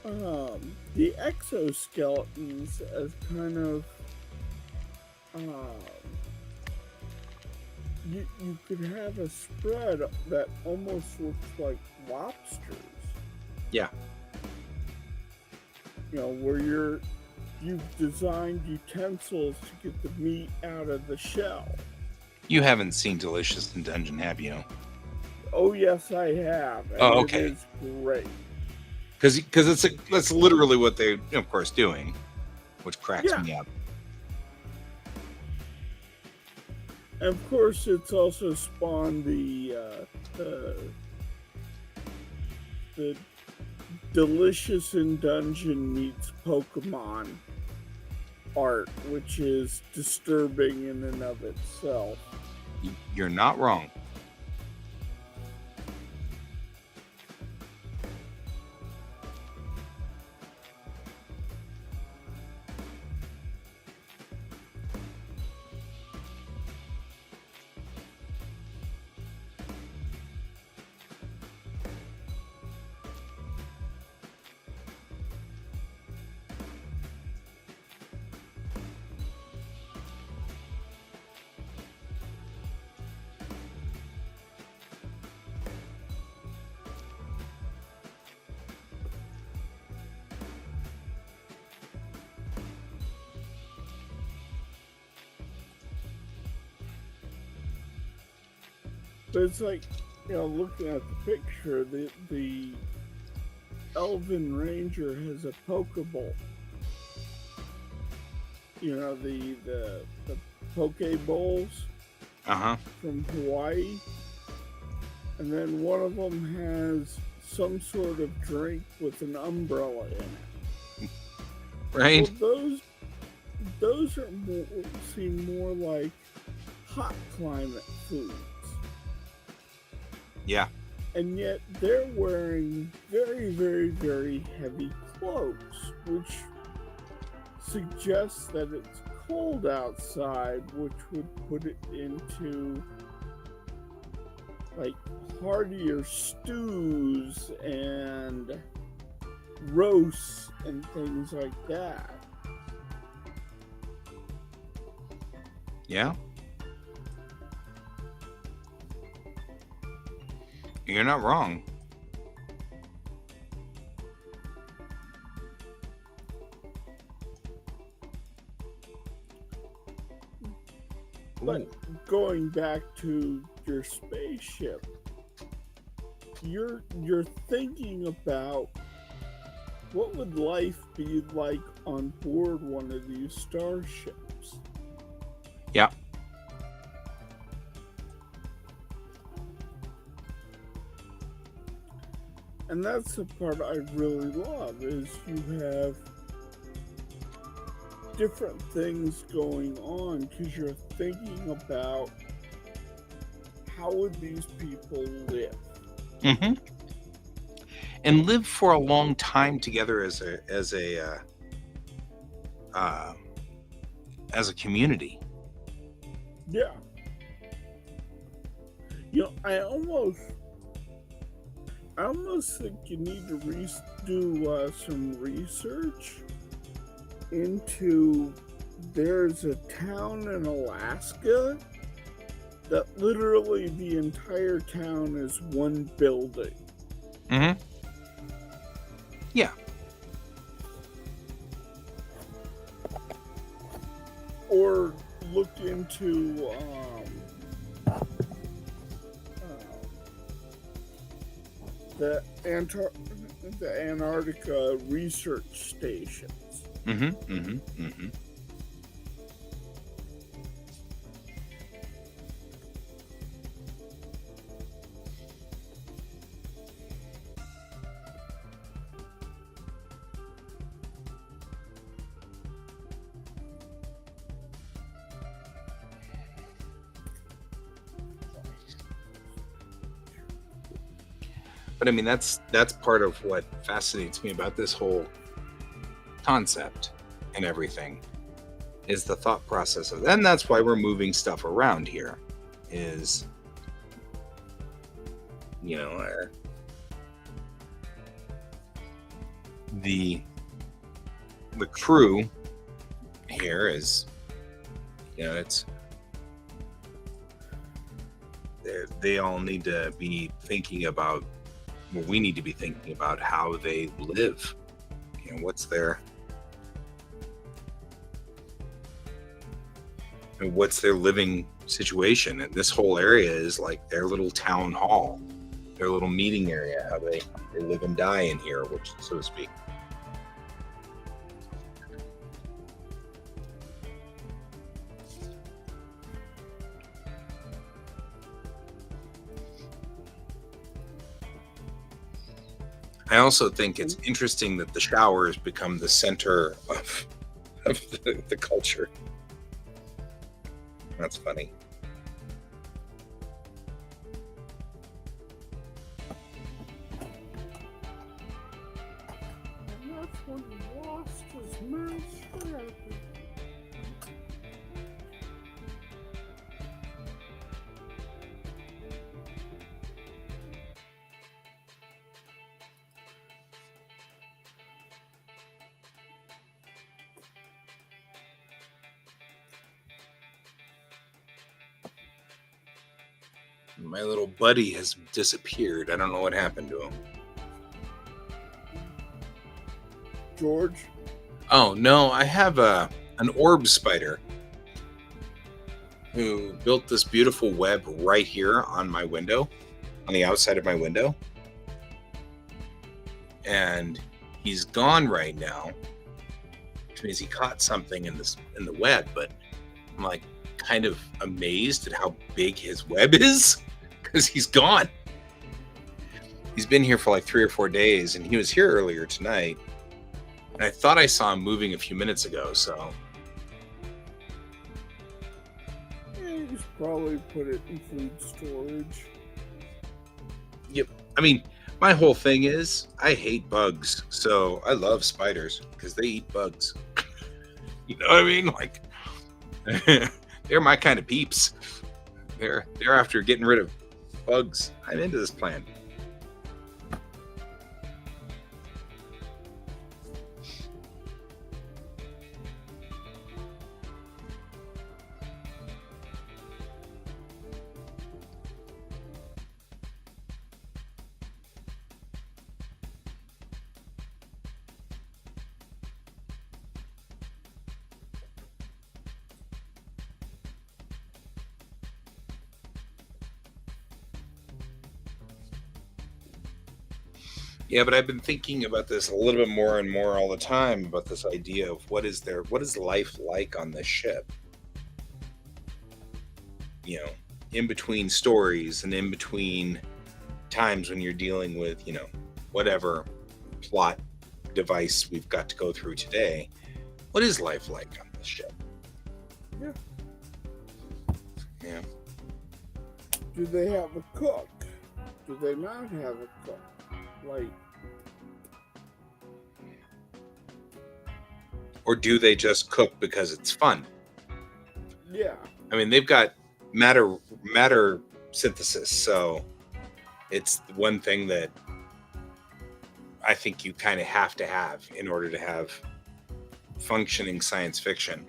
the exoskeletons as kind of you could have a spread that almost looks like lobsters. Yeah. You know, where you've designed utensils to get the meat out of the shell. You haven't seen Delicious in Dungeon, have you? Oh yes, I have. And Oh, okay. It is great. Because that's literally what they're, of course, doing, which cracks me up. And of course, it's also spawned the Delicious in Dungeon meets Pokemon art, which is disturbing in and of itself. You're not wrong. But it's like, you know, looking at the picture, the Elven Ranger has a Pokeball. You know, the Pokeballs from Hawaii. And then one of them has some sort of drink with an umbrella in it. Right? Well, those are seem more like hot climate foods. Yeah. And yet they're wearing very, very, very heavy cloaks, which suggests that it's cold outside, which would put it into like heartier stews and roasts and things like that. Yeah. You're not wrong. But going back to your spaceship, you're thinking about what would life be like on board one of these starships. Yeah. And that's the part I really love, is you have different things going on because you're thinking about how would these people live. Mm-hmm. And live for a long time together as a community. Yeah. I almost think you need to do some research into. There's a town in Alaska that literally the entire town is one building. Mm-hmm. Yeah. Or look into the Antarctica research stations. Mm-hmm. Mm-hmm. Mm-hmm. But I mean, that's part of what fascinates me about this whole concept and everything, is the thought process of, and that's why we're moving stuff around here, is, you know, the crew here is, you know, it's, they all need to be thinking about, well, we need to be thinking about how they live. You know, what's their living situation, and this whole area is like their little town hall, their little meeting area, how they live and die in here, which, so to speak. I also think it's interesting that the showers become the center of the culture. That's funny. And that's when he lost his master. My little buddy has disappeared. I don't know what happened to him. George? Oh, no, I have an orb spider who built this beautiful web right here on my window, on the outside of my window. And he's gone right now, which means he caught something in the web, but I'm like kind of amazed at how big his web is, because he's gone. He's been here for like 3 or 4 days, and he was here earlier tonight. And I thought I saw him moving a few minutes ago, so. Yeah, he's probably put it in food storage. Yep. I mean, my whole thing is I hate bugs, so I love spiders because they eat bugs. You know what I mean? Like, they're my kind of peeps. They're after getting rid of bugs. I'm into this plan. Yeah, but I've been thinking about this a little bit more and more all the time about this idea of what is life like on this ship? You know, in between stories and in between times when you're dealing with, whatever plot device we've got to go through today. What is life like on this ship? Yeah. Yeah. Do they have a cook? Do they not have a cook? Like, Or do they just cook because it's fun? yeah. I mean, they've got matter synthesis, so it's one thing that I think you kind of have to have in order to have functioning science fiction.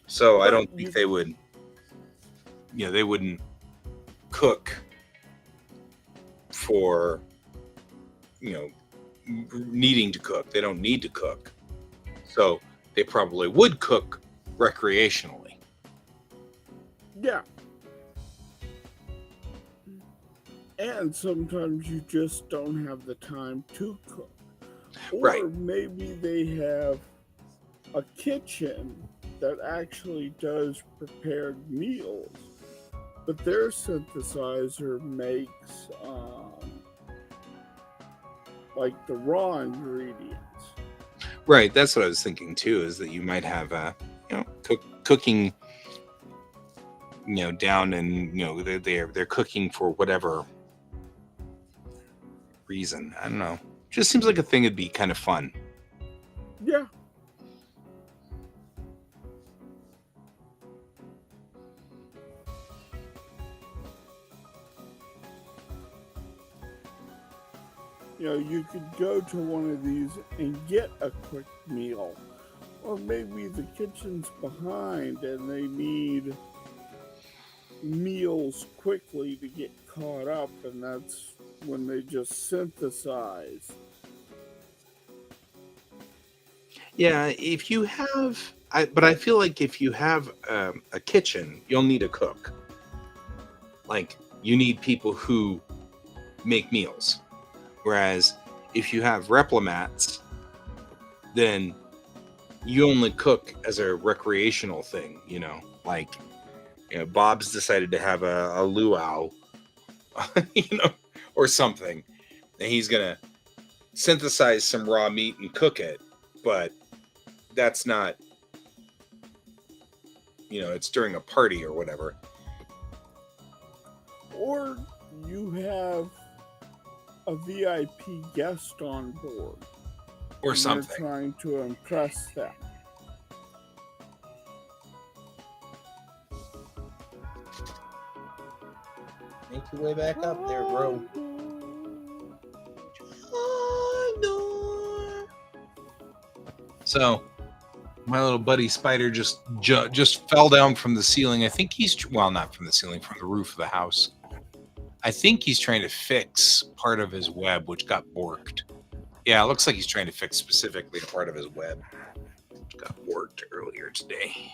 So I But don't think you, they would, they wouldn't cook for, needing to cook. They don't need to cook. So they probably would cook recreationally. yeah. And sometimes you just don't have the time to cook. Right. Or maybe they have a kitchen that actually does prepared meals, but their synthesizer makes like the raw ingredients. Right. That's what I was thinking too, is that you might have cooking, down and, they're cooking for whatever reason. I don't know. Just seems like a thing that'd be kind of fun. Yeah. You could go to one of these and get a quick meal. Or maybe the kitchen's behind and they need meals quickly to get caught up, and that's when they just synthesize. Yeah, if you have, but I feel like if you have a kitchen, you'll need a cook. Like, you need people who make meals. Whereas if you have replimats, then you only cook as a recreational thing, like, Bob's decided to have a luau, or something, and he's gonna synthesize some raw meat and cook it, but that's not, it's during a party or whatever. Or you have a VIP guest on board. Or and something. You're trying to impress them. Make your way back up there, bro. So, my little buddy Spider just fell down from the ceiling. I think not from the ceiling, from the roof of the house. I think he's trying to fix part of his web, which got borked. Yeah, it looks like he's trying to fix specifically a part of his web, which got borked earlier today.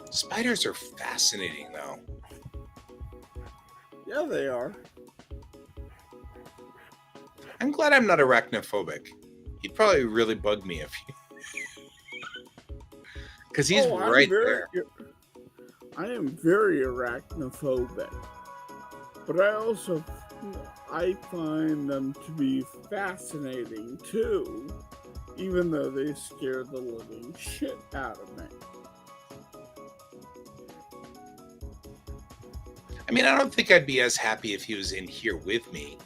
Spiders are fascinating, though. Yeah, they are. I'm glad I'm not arachnophobic. He'd probably really bug me if because he's right there. I am very arachnophobic, but I find them to be fascinating too, even though they scare the living shit out of me. I mean, I don't think I'd be as happy if he was in here with me.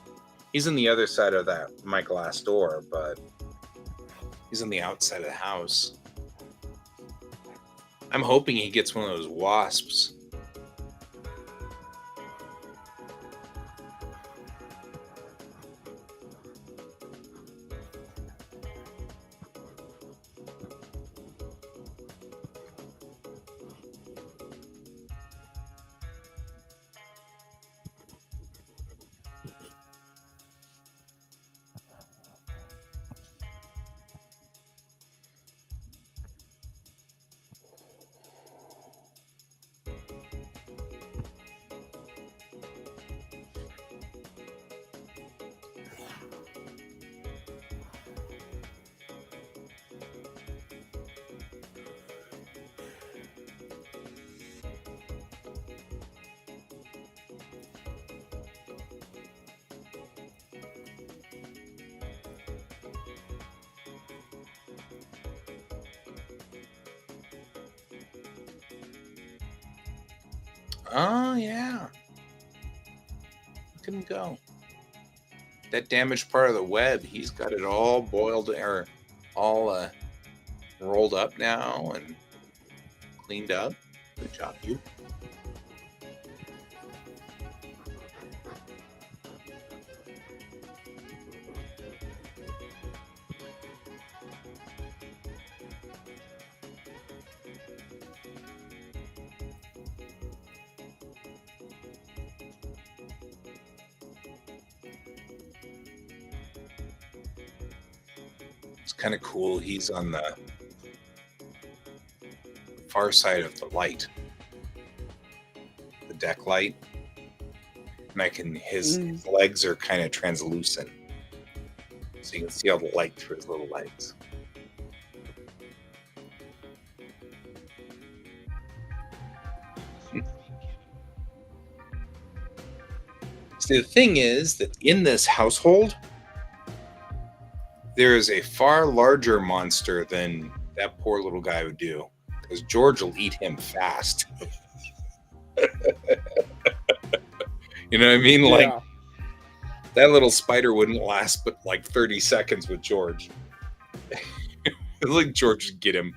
He's on the other side of my glass door, but he's on the outside of the house. I'm hoping he gets one of those wasps. Oh, yeah. Look at him go. That damaged part of the web, he's got it all boiled or all rolled up now and cleaned up. Good job, you. It's kind of cool. He's on the far side of the light, the deck light, and his legs are kind of translucent, so you can see all the light through his little legs. See, the thing is that in this household, there is a far larger monster than that poor little guy would do, because George will eat him fast. You know what I mean? Yeah. Like, that little spider wouldn't last but like 30 seconds with George. Like, George would get him.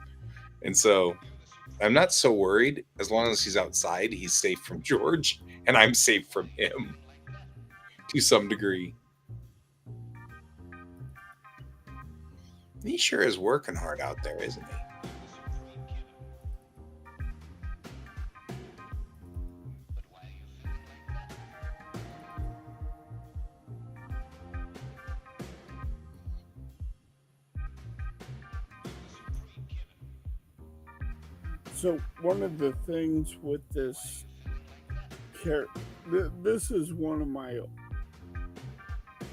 And so I'm not so worried. As long as he's outside, he's safe from George, and I'm safe from him to some degree. He sure is working hard out there, isn't he? So one of the things with this this is one of my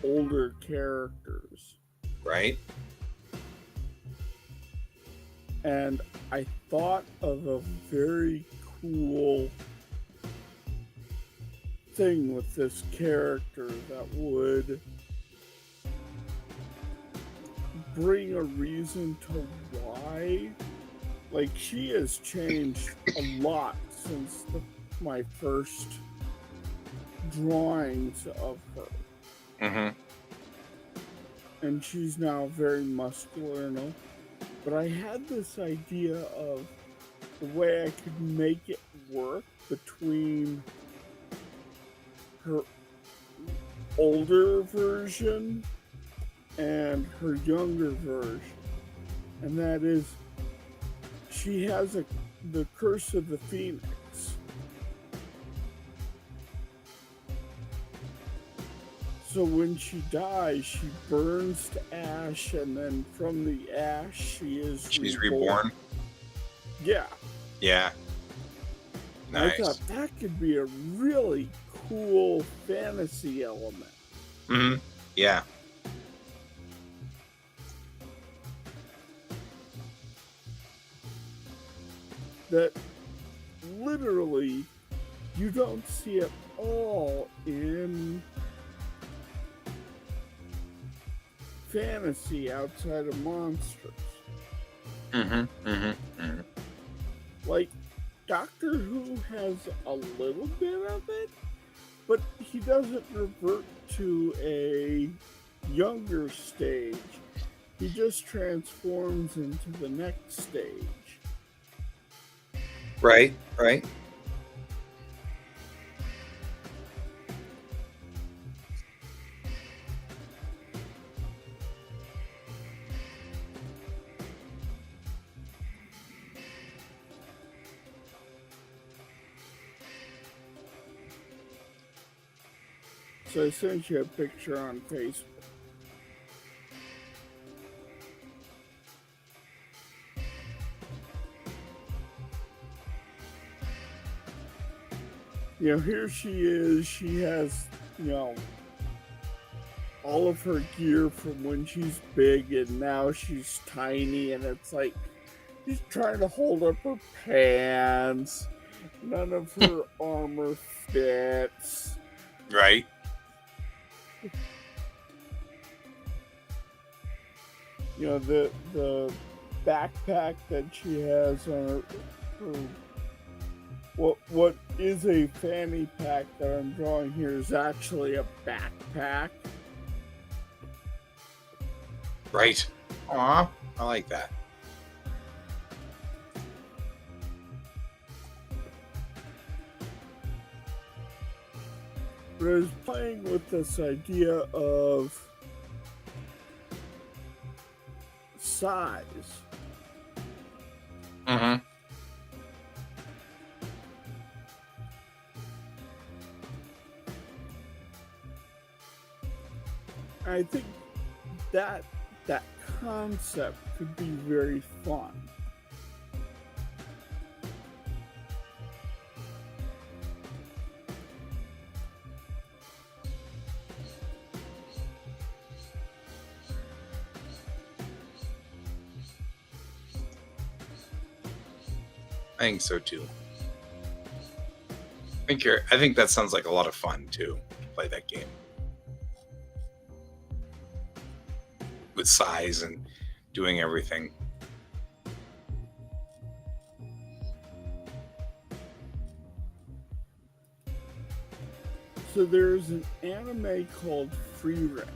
older characters, Right? and I thought of a very cool thing with this character that would bring a reason to why. Like, she has changed a lot since my first drawings of her. Mm-hmm. And she's now very muscular and all. But I had this idea of the way I could make it work between her older version and her younger version. And that is, she has the Curse of the Phoenix. So when she dies, she burns to ash, and then from the ash, she's reborn. Yeah. Yeah. Nice. I thought that could be a really cool fantasy element. Mm-hmm. Yeah. That literally you don't see at all in fantasy outside of monsters. Mm-hmm. Mm-hmm. Mm-hmm. Like, Doctor Who has a little bit of it, but he doesn't revert to a younger stage. He just transforms into the next stage. Right, right. So I sent you a picture on Facebook. Here she is. She has, all of her gear from when she's big and now she's tiny, and it's like she's trying to hold up her pants. None of her armor fits. Right. The backpack that she has on her what is a fanny pack that I'm drawing here is actually a backpack. Right. Aw, I like that. But I was playing with this idea of size. Mm-hmm. I think that concept could be very fun. I think so too. I think that sounds like a lot of fun too, to play that game. With size and doing everything. So there's an anime called Frieren.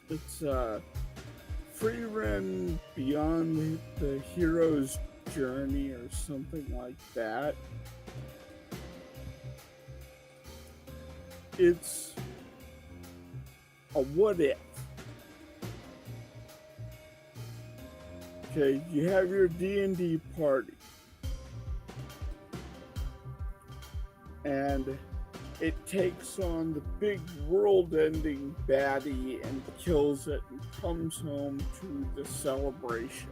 It's Frieren Beyond the Hero's Journey or something like that. It's a what if. Okay, you have your D&D party. And it takes on the big world-ending baddie and kills it and comes home to the celebration.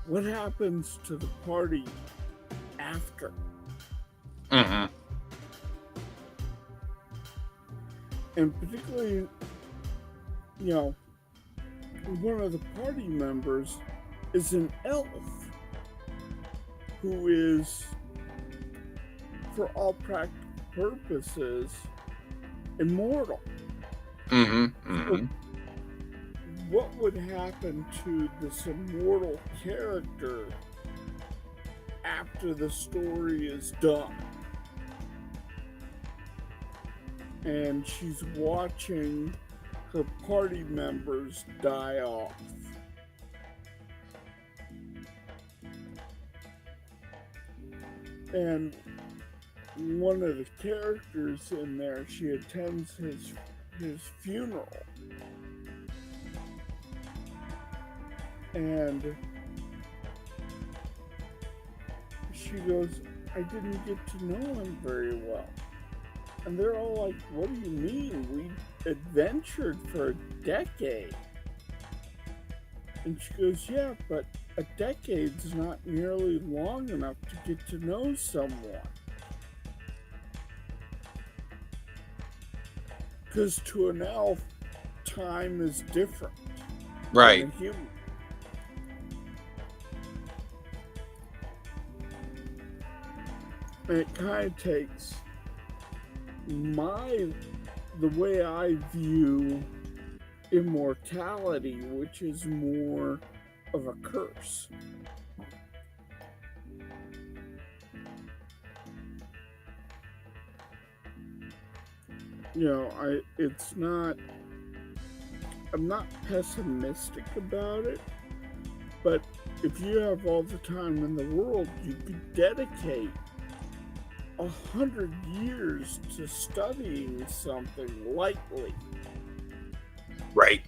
What happens to the party after? Mm-hmm. And particularly, one of the party members is an elf who is, for all practical purposes, immortal. Mm-hmm. Mm-hmm. So what would happen to this immortal character after the story is done? And she's watching her party members die off. And one of the characters in there, she attends his funeral. And she goes, I didn't get to know him very well. And they're all like, what do you mean? We adventured for a decade. And she goes, yeah, but a decade's not nearly long enough to get to know someone. Because to an elf, time is different. Right. Than a human. And it kind of takes the way I view immortality, which is more of a curse. I'm not pessimistic about it, but if you have all the time in the world, you could dedicate 100 years to studying something lightly. Right.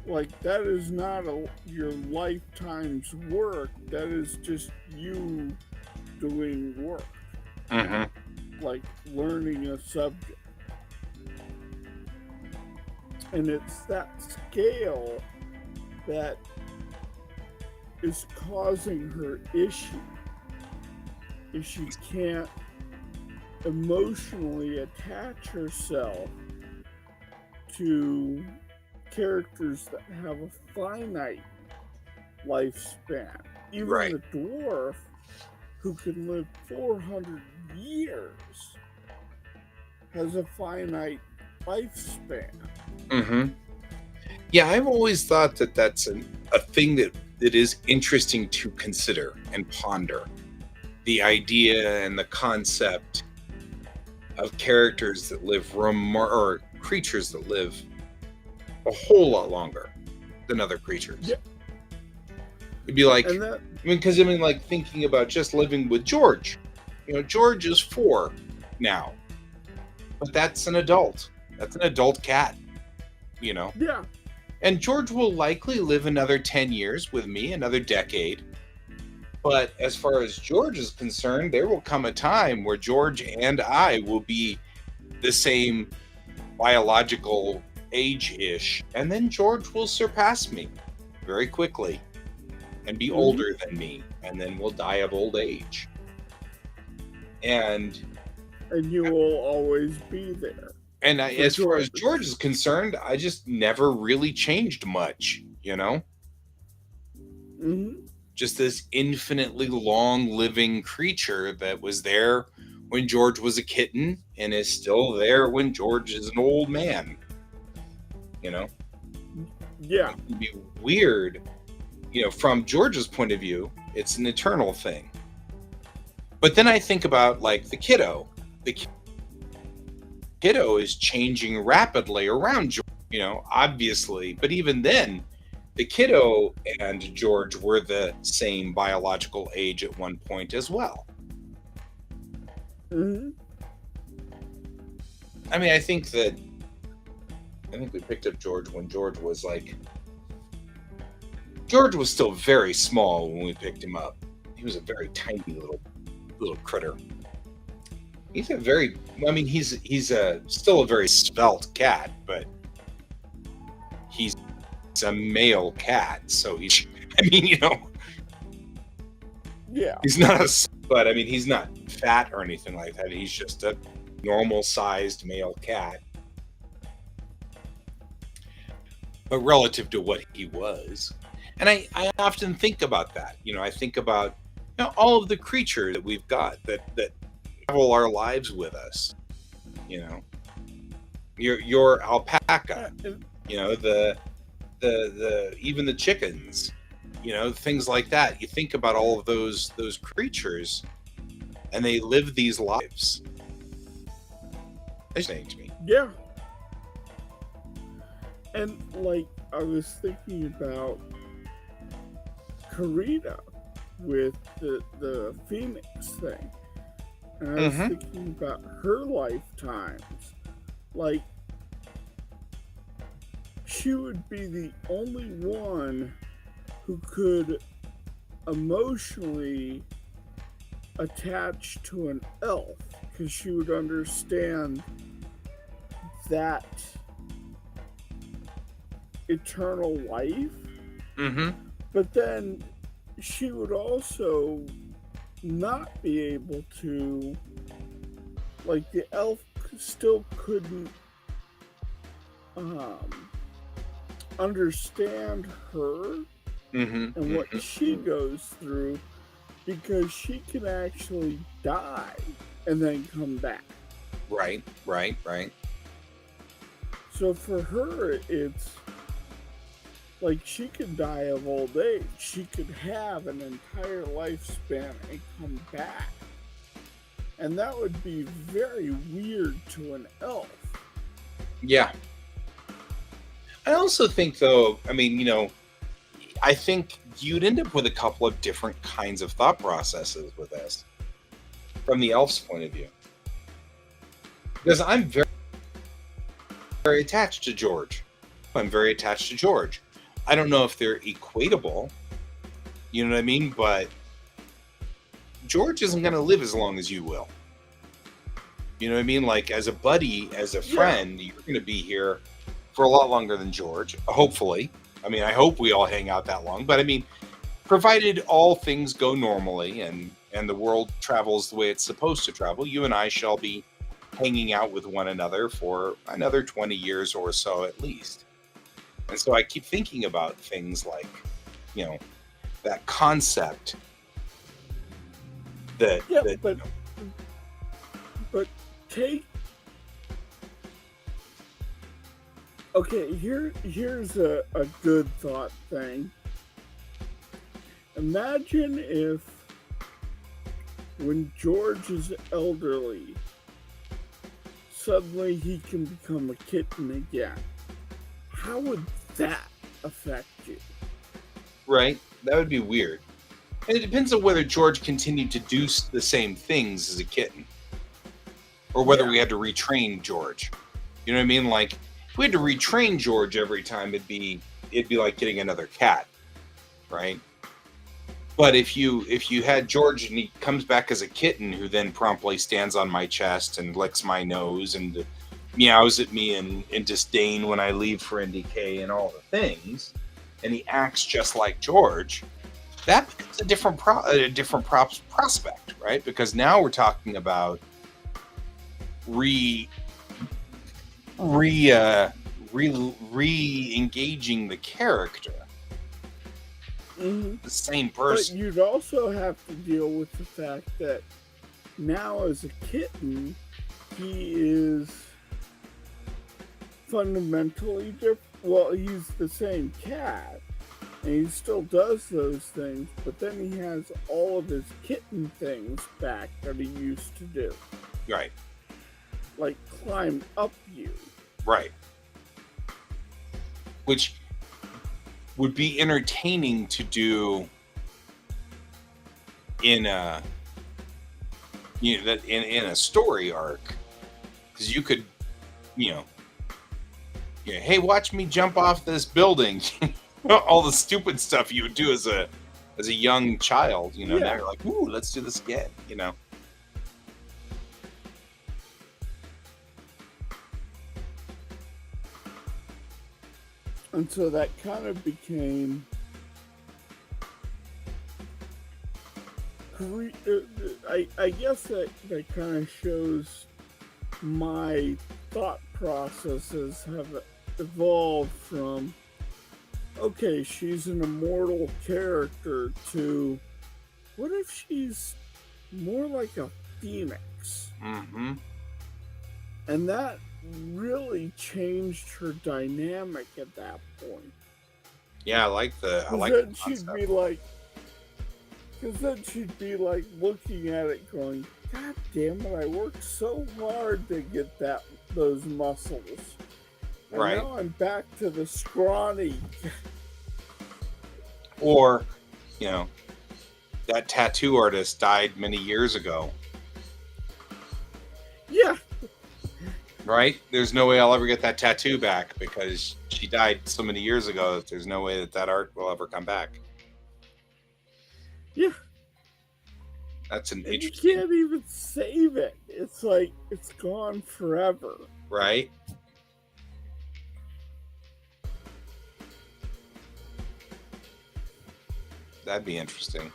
Like, that is not your lifetime's work. That is just you doing work. Mm-hmm. Like learning a subject. And it's that scale that is causing her issue. If she can't emotionally attach herself to characters that have a finite lifespan. Even Right. the dwarf, who can live 400 years, has a finite lifespan. Mm-hmm. Yeah, I've always thought that that's a thing that is interesting to consider and ponder. The idea and the concept of characters that live or creatures that live a whole lot longer than other creatures. Yeah. It'd be like, like thinking about just living with George. George is 4 now, but that's an adult. That's an adult cat. Yeah. And George will likely live another 10 years with me, another decade. But as far as George is concerned, there will come a time where George and I will be the same biological age-ish. And then George will surpass me very quickly and be older than me. And then we'll die of old age. And you will always be there. And as far as George is concerned, I just never really changed much, Mm-hmm. Just this infinitely long-living creature that was there when George was a kitten and is still there when George is an old man, Yeah. It would be weird, from George's point of view, it's an eternal thing. But then I think about, like, the kiddo. The kiddo is changing rapidly around George, obviously. But even then, the kiddo and George were the same biological age at one point as well. Mm-hmm. I mean, I think we picked up George when George was still very small when we picked him up. He was a very tiny little critter. He's still a very svelte cat, but he's a male cat, so he's yeah. He's not he's not fat or anything like that. He's just a normal sized male cat. But relative to what he was. And I often think about that. I think about all of the creatures that we've got that travel our lives with us. Your alpaca, the even the chickens, things like that. You think about all of those creatures, and they live these lives. That's saying to me. Yeah. And I was thinking about Karina with the Phoenix thing. And I was thinking about her lifetimes. She would be the only one who could emotionally attach to an elf, because she would understand that eternal life. Mm-hmm. But then she would also not be able to, the elf still couldn't understand her and what she goes through, because she can actually die and then come back. Right. So for her, it's Like, she could die of old age. She could have an entire lifespan and come back. And that would be very weird to an elf. Yeah. I also think, though, I mean, I think you'd end up with a couple of different kinds of thought processes with this from the elf's point of view. Because I'm very, very attached to George. I'm very attached to George. I don't know if they're equatable, you know what I mean? But George isn't going to live as long as you will. You know what I mean? Like, as a buddy, as a friend, you're going to be here for a lot longer than George, hopefully. I mean, I hope we all hang out that long. But I mean, provided all things go normally and the world travels the way it's supposed to travel, you and I shall be hanging out with one another for another 20 years or so at least. And so I keep thinking about things like, that concept that, but take, okay, here's a good thought thing. Imagine if when George is elderly, suddenly he can become a kitten again. How would that affect you? Right? That would be weird. And it depends on whether George continued to do the same things as a kitten, or whether we had to retrain George. You know what I mean? Like, if we had to retrain George every time, it'd be like getting another cat, right? But if you had George and he comes back as a kitten who then promptly stands on my chest and licks my nose and meows at me in disdain when I leave for NDK and all the things, and he acts just like George, that becomes a different prospect, right? Because now we're talking about re-engaging the character. Mm-hmm. The same person. But you'd also have to deal with the fact that now as a kitten, he is fundamentally different. Well, he's the same cat, and he still does those things, but then he has all of his kitten things back that he used to do. Right. Like climb up you. Right. Which would be entertaining to do in a in a story arc, because you could, hey, watch me jump off this building. All the stupid stuff you would do as a young child, Now you're like, ooh, let's do this again, And so that kind of became I guess that kind of shows my thought processes have evolved from, okay, she's an immortal character, to what if she's more like a phoenix? Mm-hmm. And that really changed her dynamic at that point. Yeah, I like the concept. Because then she'd be like looking at it going, God damn it, I worked so hard to get those muscles. And right. Now I'm back to the scrawny. Or, that tattoo artist died many years ago. Yeah. Right? There's no way I'll ever get that tattoo back because she died so many years ago that there's no way that art will ever come back. Yeah. That's an and interesting... You can't even save it. It's like it's gone forever. Right? That'd be interesting.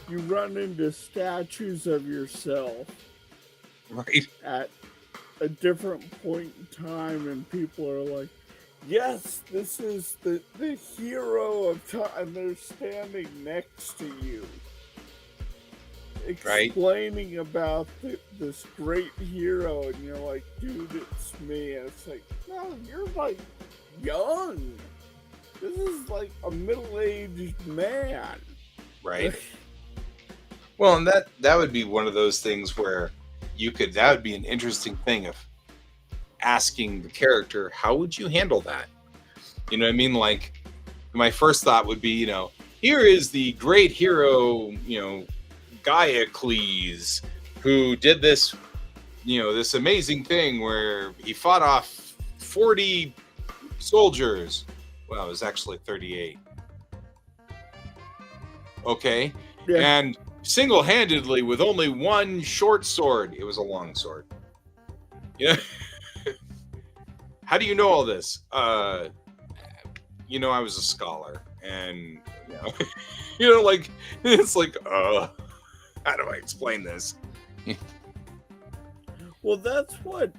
You run into statues of yourself Right. at a different point in time, and people are like, yes, this is the hero of time, and they're standing next to you Right. explaining about this great hero, and you're like, dude, it's me. And it's like, no, you're like young. This is like a middle-aged man. Right. Well, and that would be one of those things where that would be an interesting thing of asking the character, how would you handle that? You know what I mean? Like, my first thought would be, here is the great hero, Gaiacles, who did this, this amazing thing where he fought off 40 soldiers. Well, it was actually 38. Okay. Yeah. And single-handedly with only one short sword. It was a long sword. Yeah. How do you know all this? I was a scholar, and like, it's like, how do I explain this? Well, that's what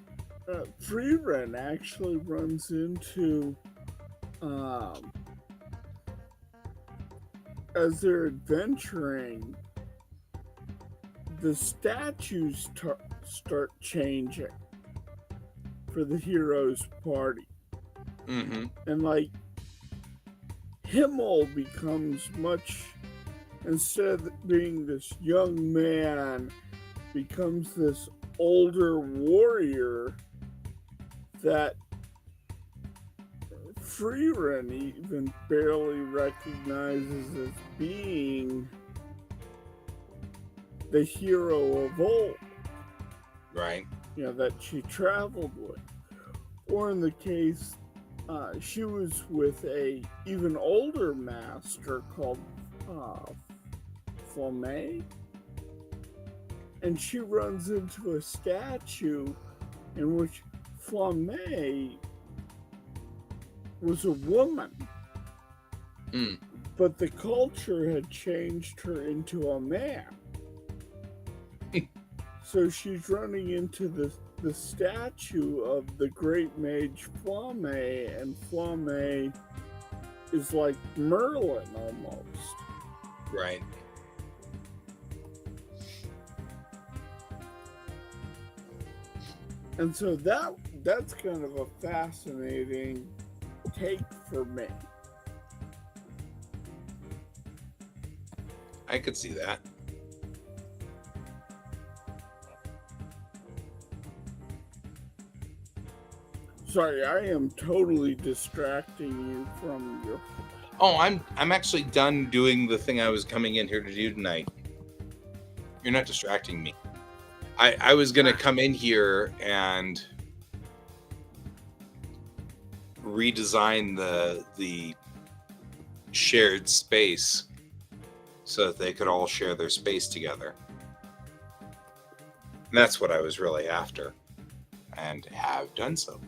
Freeran actually runs into as they're adventuring. The statues start changing for the hero's party. Mm-hmm. And like, Himmel becomes much, instead of being this young man, becomes this older warrior that Freeran even barely recognizes as being the hero of old. Right. That she traveled with. Or in the case, she was with a even older master called Flamme, and she runs into a statue in which Flamme was a woman, but the culture had changed her into a man. So she's running into the statue of the great mage Flamme, and Flamme is like Merlin almost. Right. And so that's kind of a fascinating take for me. I could see that. Sorry, I am totally distracting you from your... Oh, I'm actually done doing the thing I was coming in here to do tonight. You're not distracting me. I was gonna come in here and redesign the shared space so that they could all share their space together. And that's what I was really after, and have done so.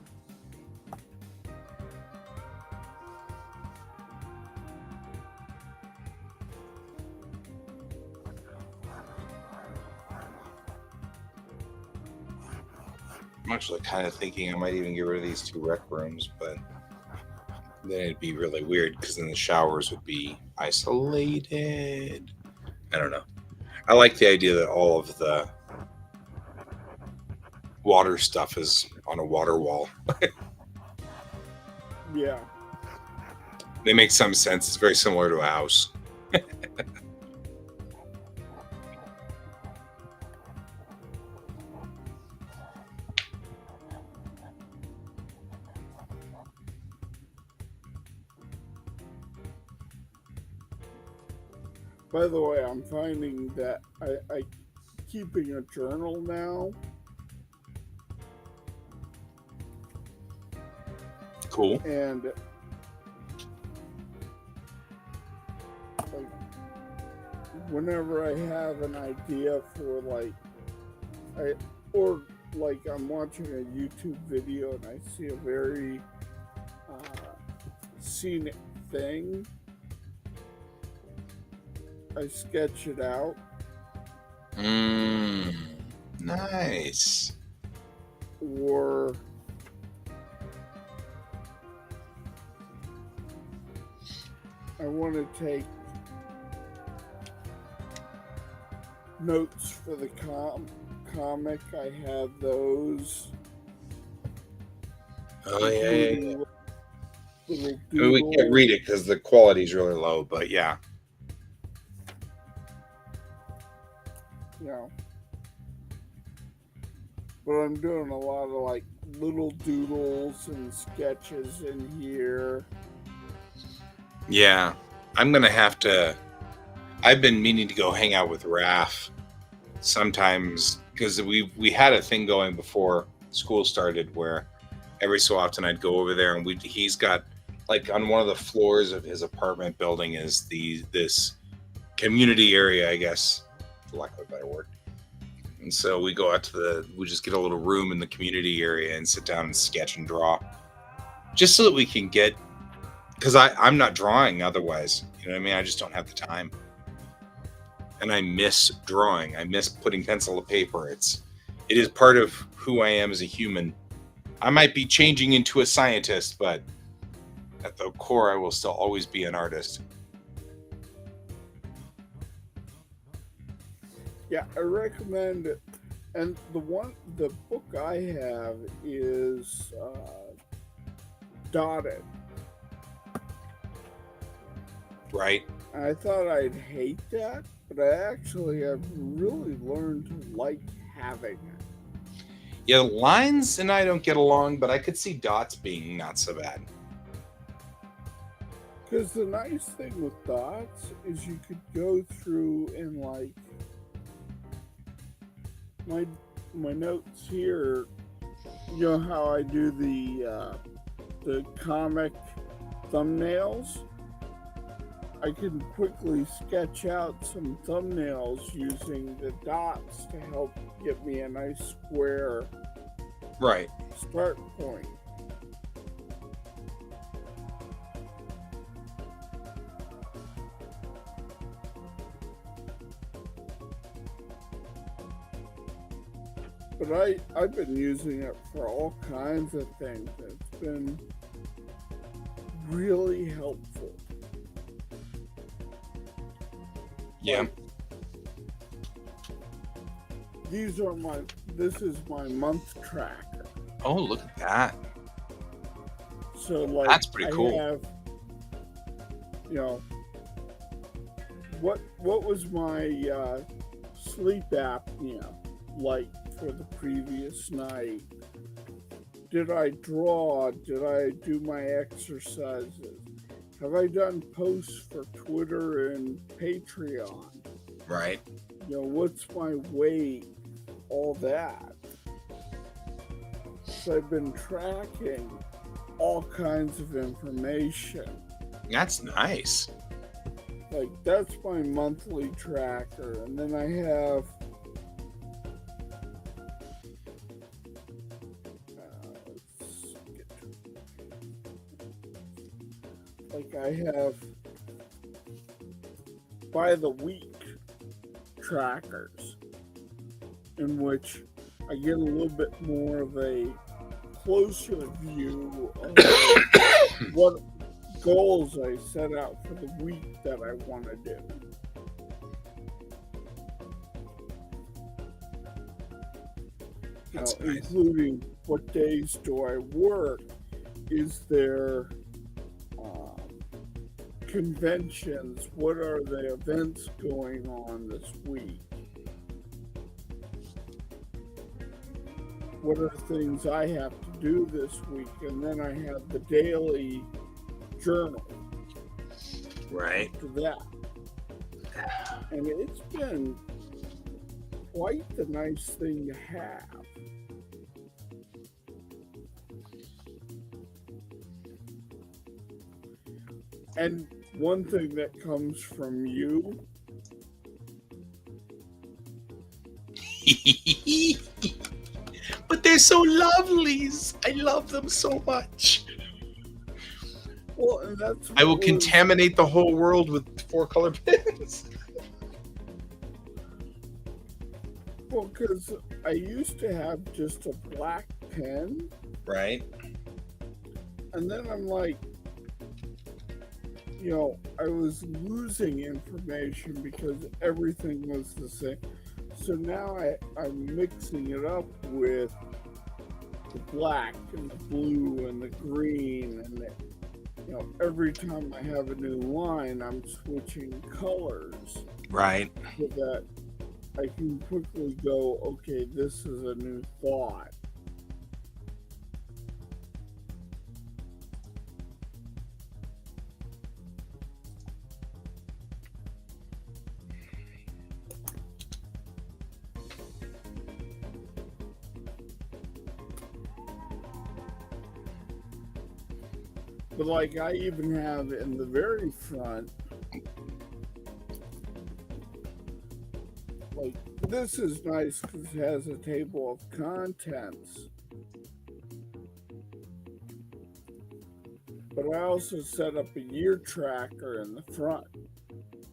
I'm actually kind of thinking I might even get rid of these 2 rec rooms, but then it'd be really weird because then the showers would be isolated. I don't know. I like the idea that all of the water stuff is on a water wall. Yeah. They make some sense. It's very similar to a house. By the way, I'm finding that I keeping a journal now. Cool. And like, whenever I have an idea for I'm watching a YouTube video and I see a very scenic thing, I sketch it out. Nice. Or I want to take notes for the comic. I have those. Oh yeah, yeah, yeah. Little I mean, we can't doodles. read it because the quality's really low, but yeah. You know, but I'm doing a lot of like little doodles and sketches in here. Yeah. I'm gonna have to. I've been meaning to go hang out with Raph sometimes because we had a thing going before school started where every so often I'd go over there and he's got like on one of the floors of his apartment building is this community area, I guess, for lack of a better word. And so we go out to we just get a little room in the community area and sit down and sketch and draw just so that we can get, because I'm not drawing otherwise, you know what I mean? I just don't have the time. And I miss drawing. I miss putting pencil to paper. It is part of who I am as a human. I might be changing into a scientist, but at the core, I will still always be an artist. Yeah, I recommend it. And the book I have is dotted. Right? I thought I'd hate that, but I actually have really learned to like having it. Yeah, lines and I don't get along, but I could see dots being not so bad. Because the nice thing with dots is you could go through and like my notes here. You know how I do the comic thumbnails? I can quickly sketch out some thumbnails using the dots to help get me a nice square Right. start point. But I've been using it for all kinds of things. It's been really helpful. Yeah. Like, this is my month tracker. Oh, look at that. So like That's pretty cool. I have, you know, what was my sleep apnea like for the previous night? Did I draw? Did I do my exercises? Have I done posts for Twitter and Patreon? Right. You know, what's my weight? All that. So I've been tracking all kinds of information. That's nice. Like, that's my monthly tracker. And then I have I have by the week trackers in which I get a little bit more of a closer view of what goals I set out for the week that I want to do. That's Now, nice. including what days do I work? Is there conventions? What are the events going on this week? What are things I have to do this week? And then I have the daily journal. Right. To that. And it's been quite the nice thing to have. And one thing that comes from you. But they're so lovely. I love them so much. Well, and that's I will contaminate the whole world with 4-color pens. Well, because I used to have just a black pen, Right. and then I'm like, I was losing information because everything was the same. So now I'm mixing it up with the black and the blue and the green, and every time I have a new line, I'm switching colors Right. so that I can quickly go, okay, this is a new thought. But like I even have in the very front, like this is nice because it has a table of contents. But I also set up a year tracker in the front.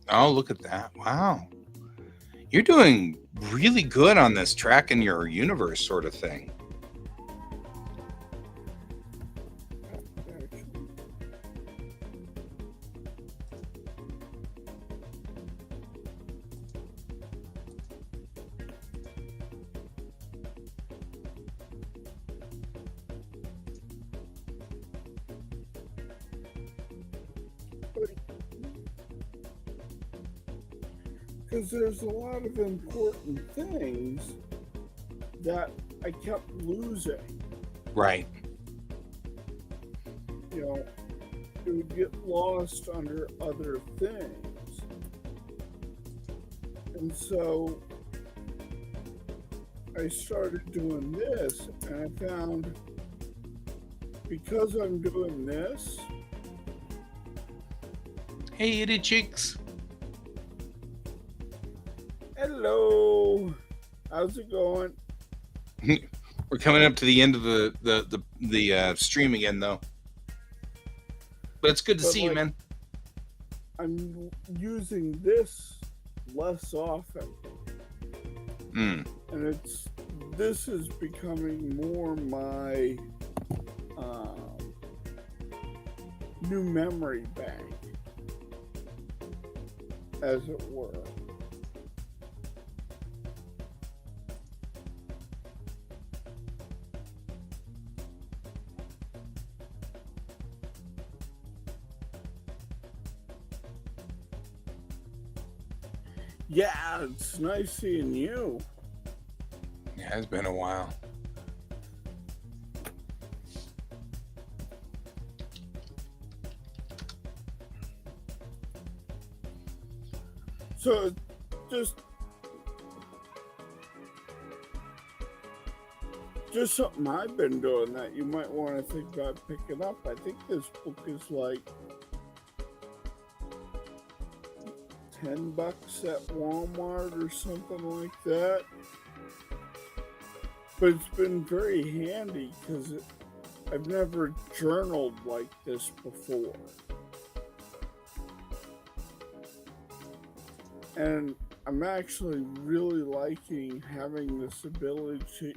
Oh, look at that. Wow. You're doing really good on this tracking your universe sort of thing. Actually. Because there's a lot of important things that I kept losing. Right. It would get lost under other things. And so I started doing this, and I found because I'm doing this. Hey, itty chicks. Hello. How's it going? We're coming up to the end of the stream again, though. But it's good to see you, man. I'm using this less often. Mm. And this is becoming more my new memory bank, as it were. Yeah, it's nice seeing you. Yeah, it's been a while. So, just something I've been doing that you might want to think about picking up. I think this book is like $10 at Walmart or something like that. But it's been very handy because I've never journaled like this before. And I'm actually really liking having this ability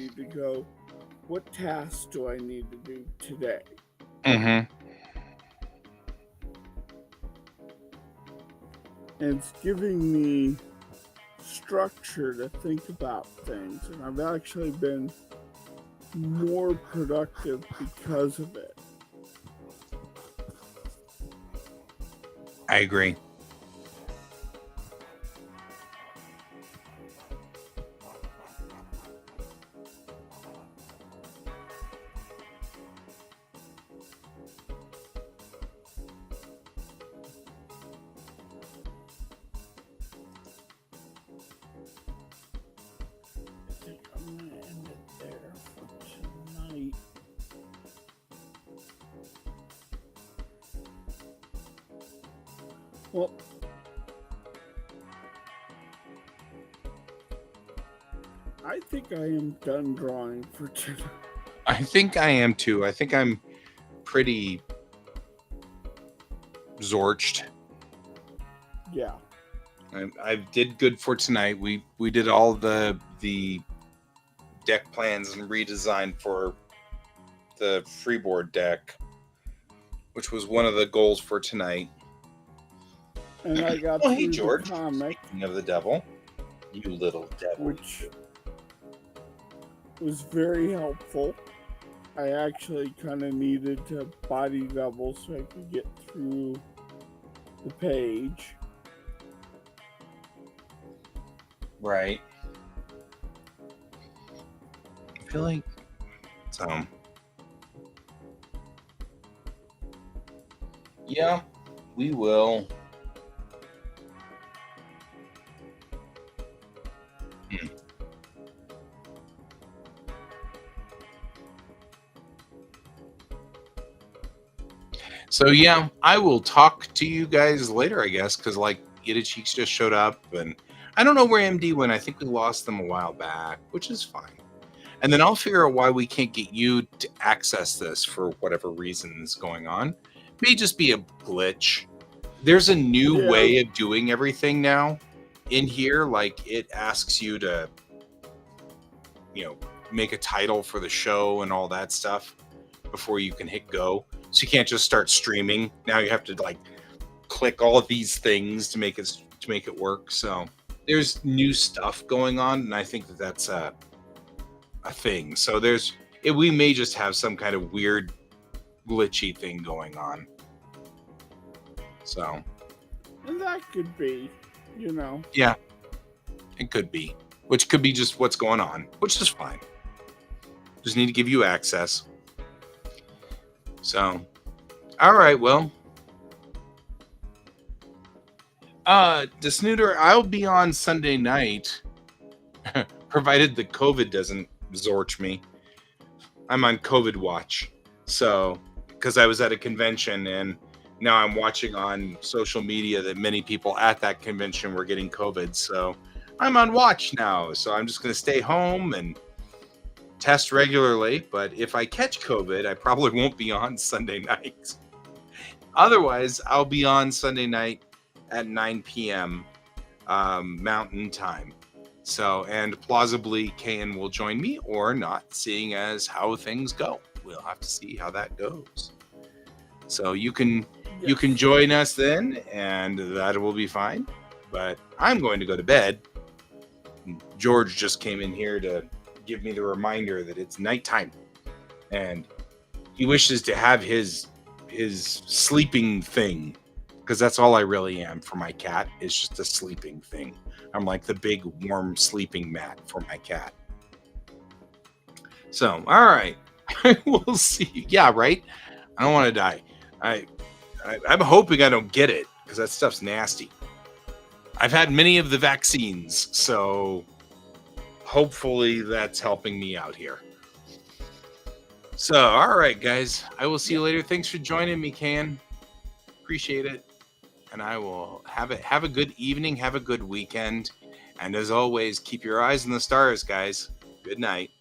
to go, what tasks do I need to do today? Mm-hmm. And it's giving me structure to think about things. And I've actually been more productive because of it. I agree. I'm going to end it there for tonight. Well, I think I am done drawing for tonight. I think I am too. I think I'm pretty zorched. Yeah. I did good for tonight. We did all the deck plans and redesign for the freeboard deck, which was one of the goals for tonight. And I got Oh, hey, through the George. comic, Speaking of the devil, you little devil. which was very helpful. I actually kind of needed to body double so I could get through the page. Right. I feel like so. Yeah, we will. Hmm. So yeah, I will talk to you guys later, I guess, because like Yita Cheeks just showed up, and I don't know where MD went. I think we lost them a while back, which is fine. And then I'll figure out why we can't get you to access this for whatever reason is going on. May just be a glitch. There's a new Yeah. way of doing everything now in here. Like it asks you to, make a title for the show and all that stuff before you can hit go. So you can't just start streaming. Now you have to like click all of these things to make it work. So there's new stuff going on, and I think that that's a thing. So we may just have some kind of weird glitchy thing going on. So And that could be, yeah, it could be, which could be just what's going on, which is fine. Just need to give you access. So, all right, well, Desnooder, I'll be on Sunday night, provided the COVID doesn't zorch me. I'm on COVID watch. So, because I was at a convention and now I'm watching on social media that many people at that convention were getting COVID. So I'm on watch now. So I'm just going to stay home and test regularly. But if I catch COVID, I probably won't be on Sunday night. Otherwise, I'll be on Sunday night at 9 p.m. Mountain time. So, and plausibly, Kayan will join me or not, seeing as how things go. We'll have to see how that goes. So you can join us then, and that will be fine. But I'm going to go to bed. George just came in here to give me the reminder that it's nighttime, and he wishes to have his sleeping thing, because that's all I really am for my cat, is just a sleeping thing. I'm like the big warm sleeping mat for my cat. So, all right. We'll see. Yeah, right? I don't want to die. I'm hoping I don't get it, because that stuff's nasty. I've had many of the vaccines, so hopefully that's helping me out here. So, all right, guys. I will see you later. Thanks for joining me, Can. Appreciate it. And I will have a good evening, have a good weekend. And as always, keep your eyes on the stars, guys. Good night.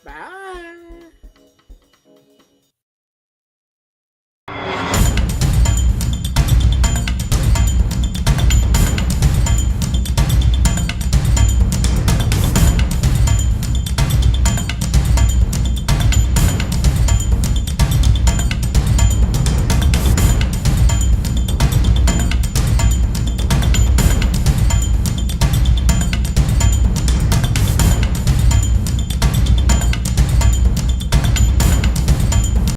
Bye.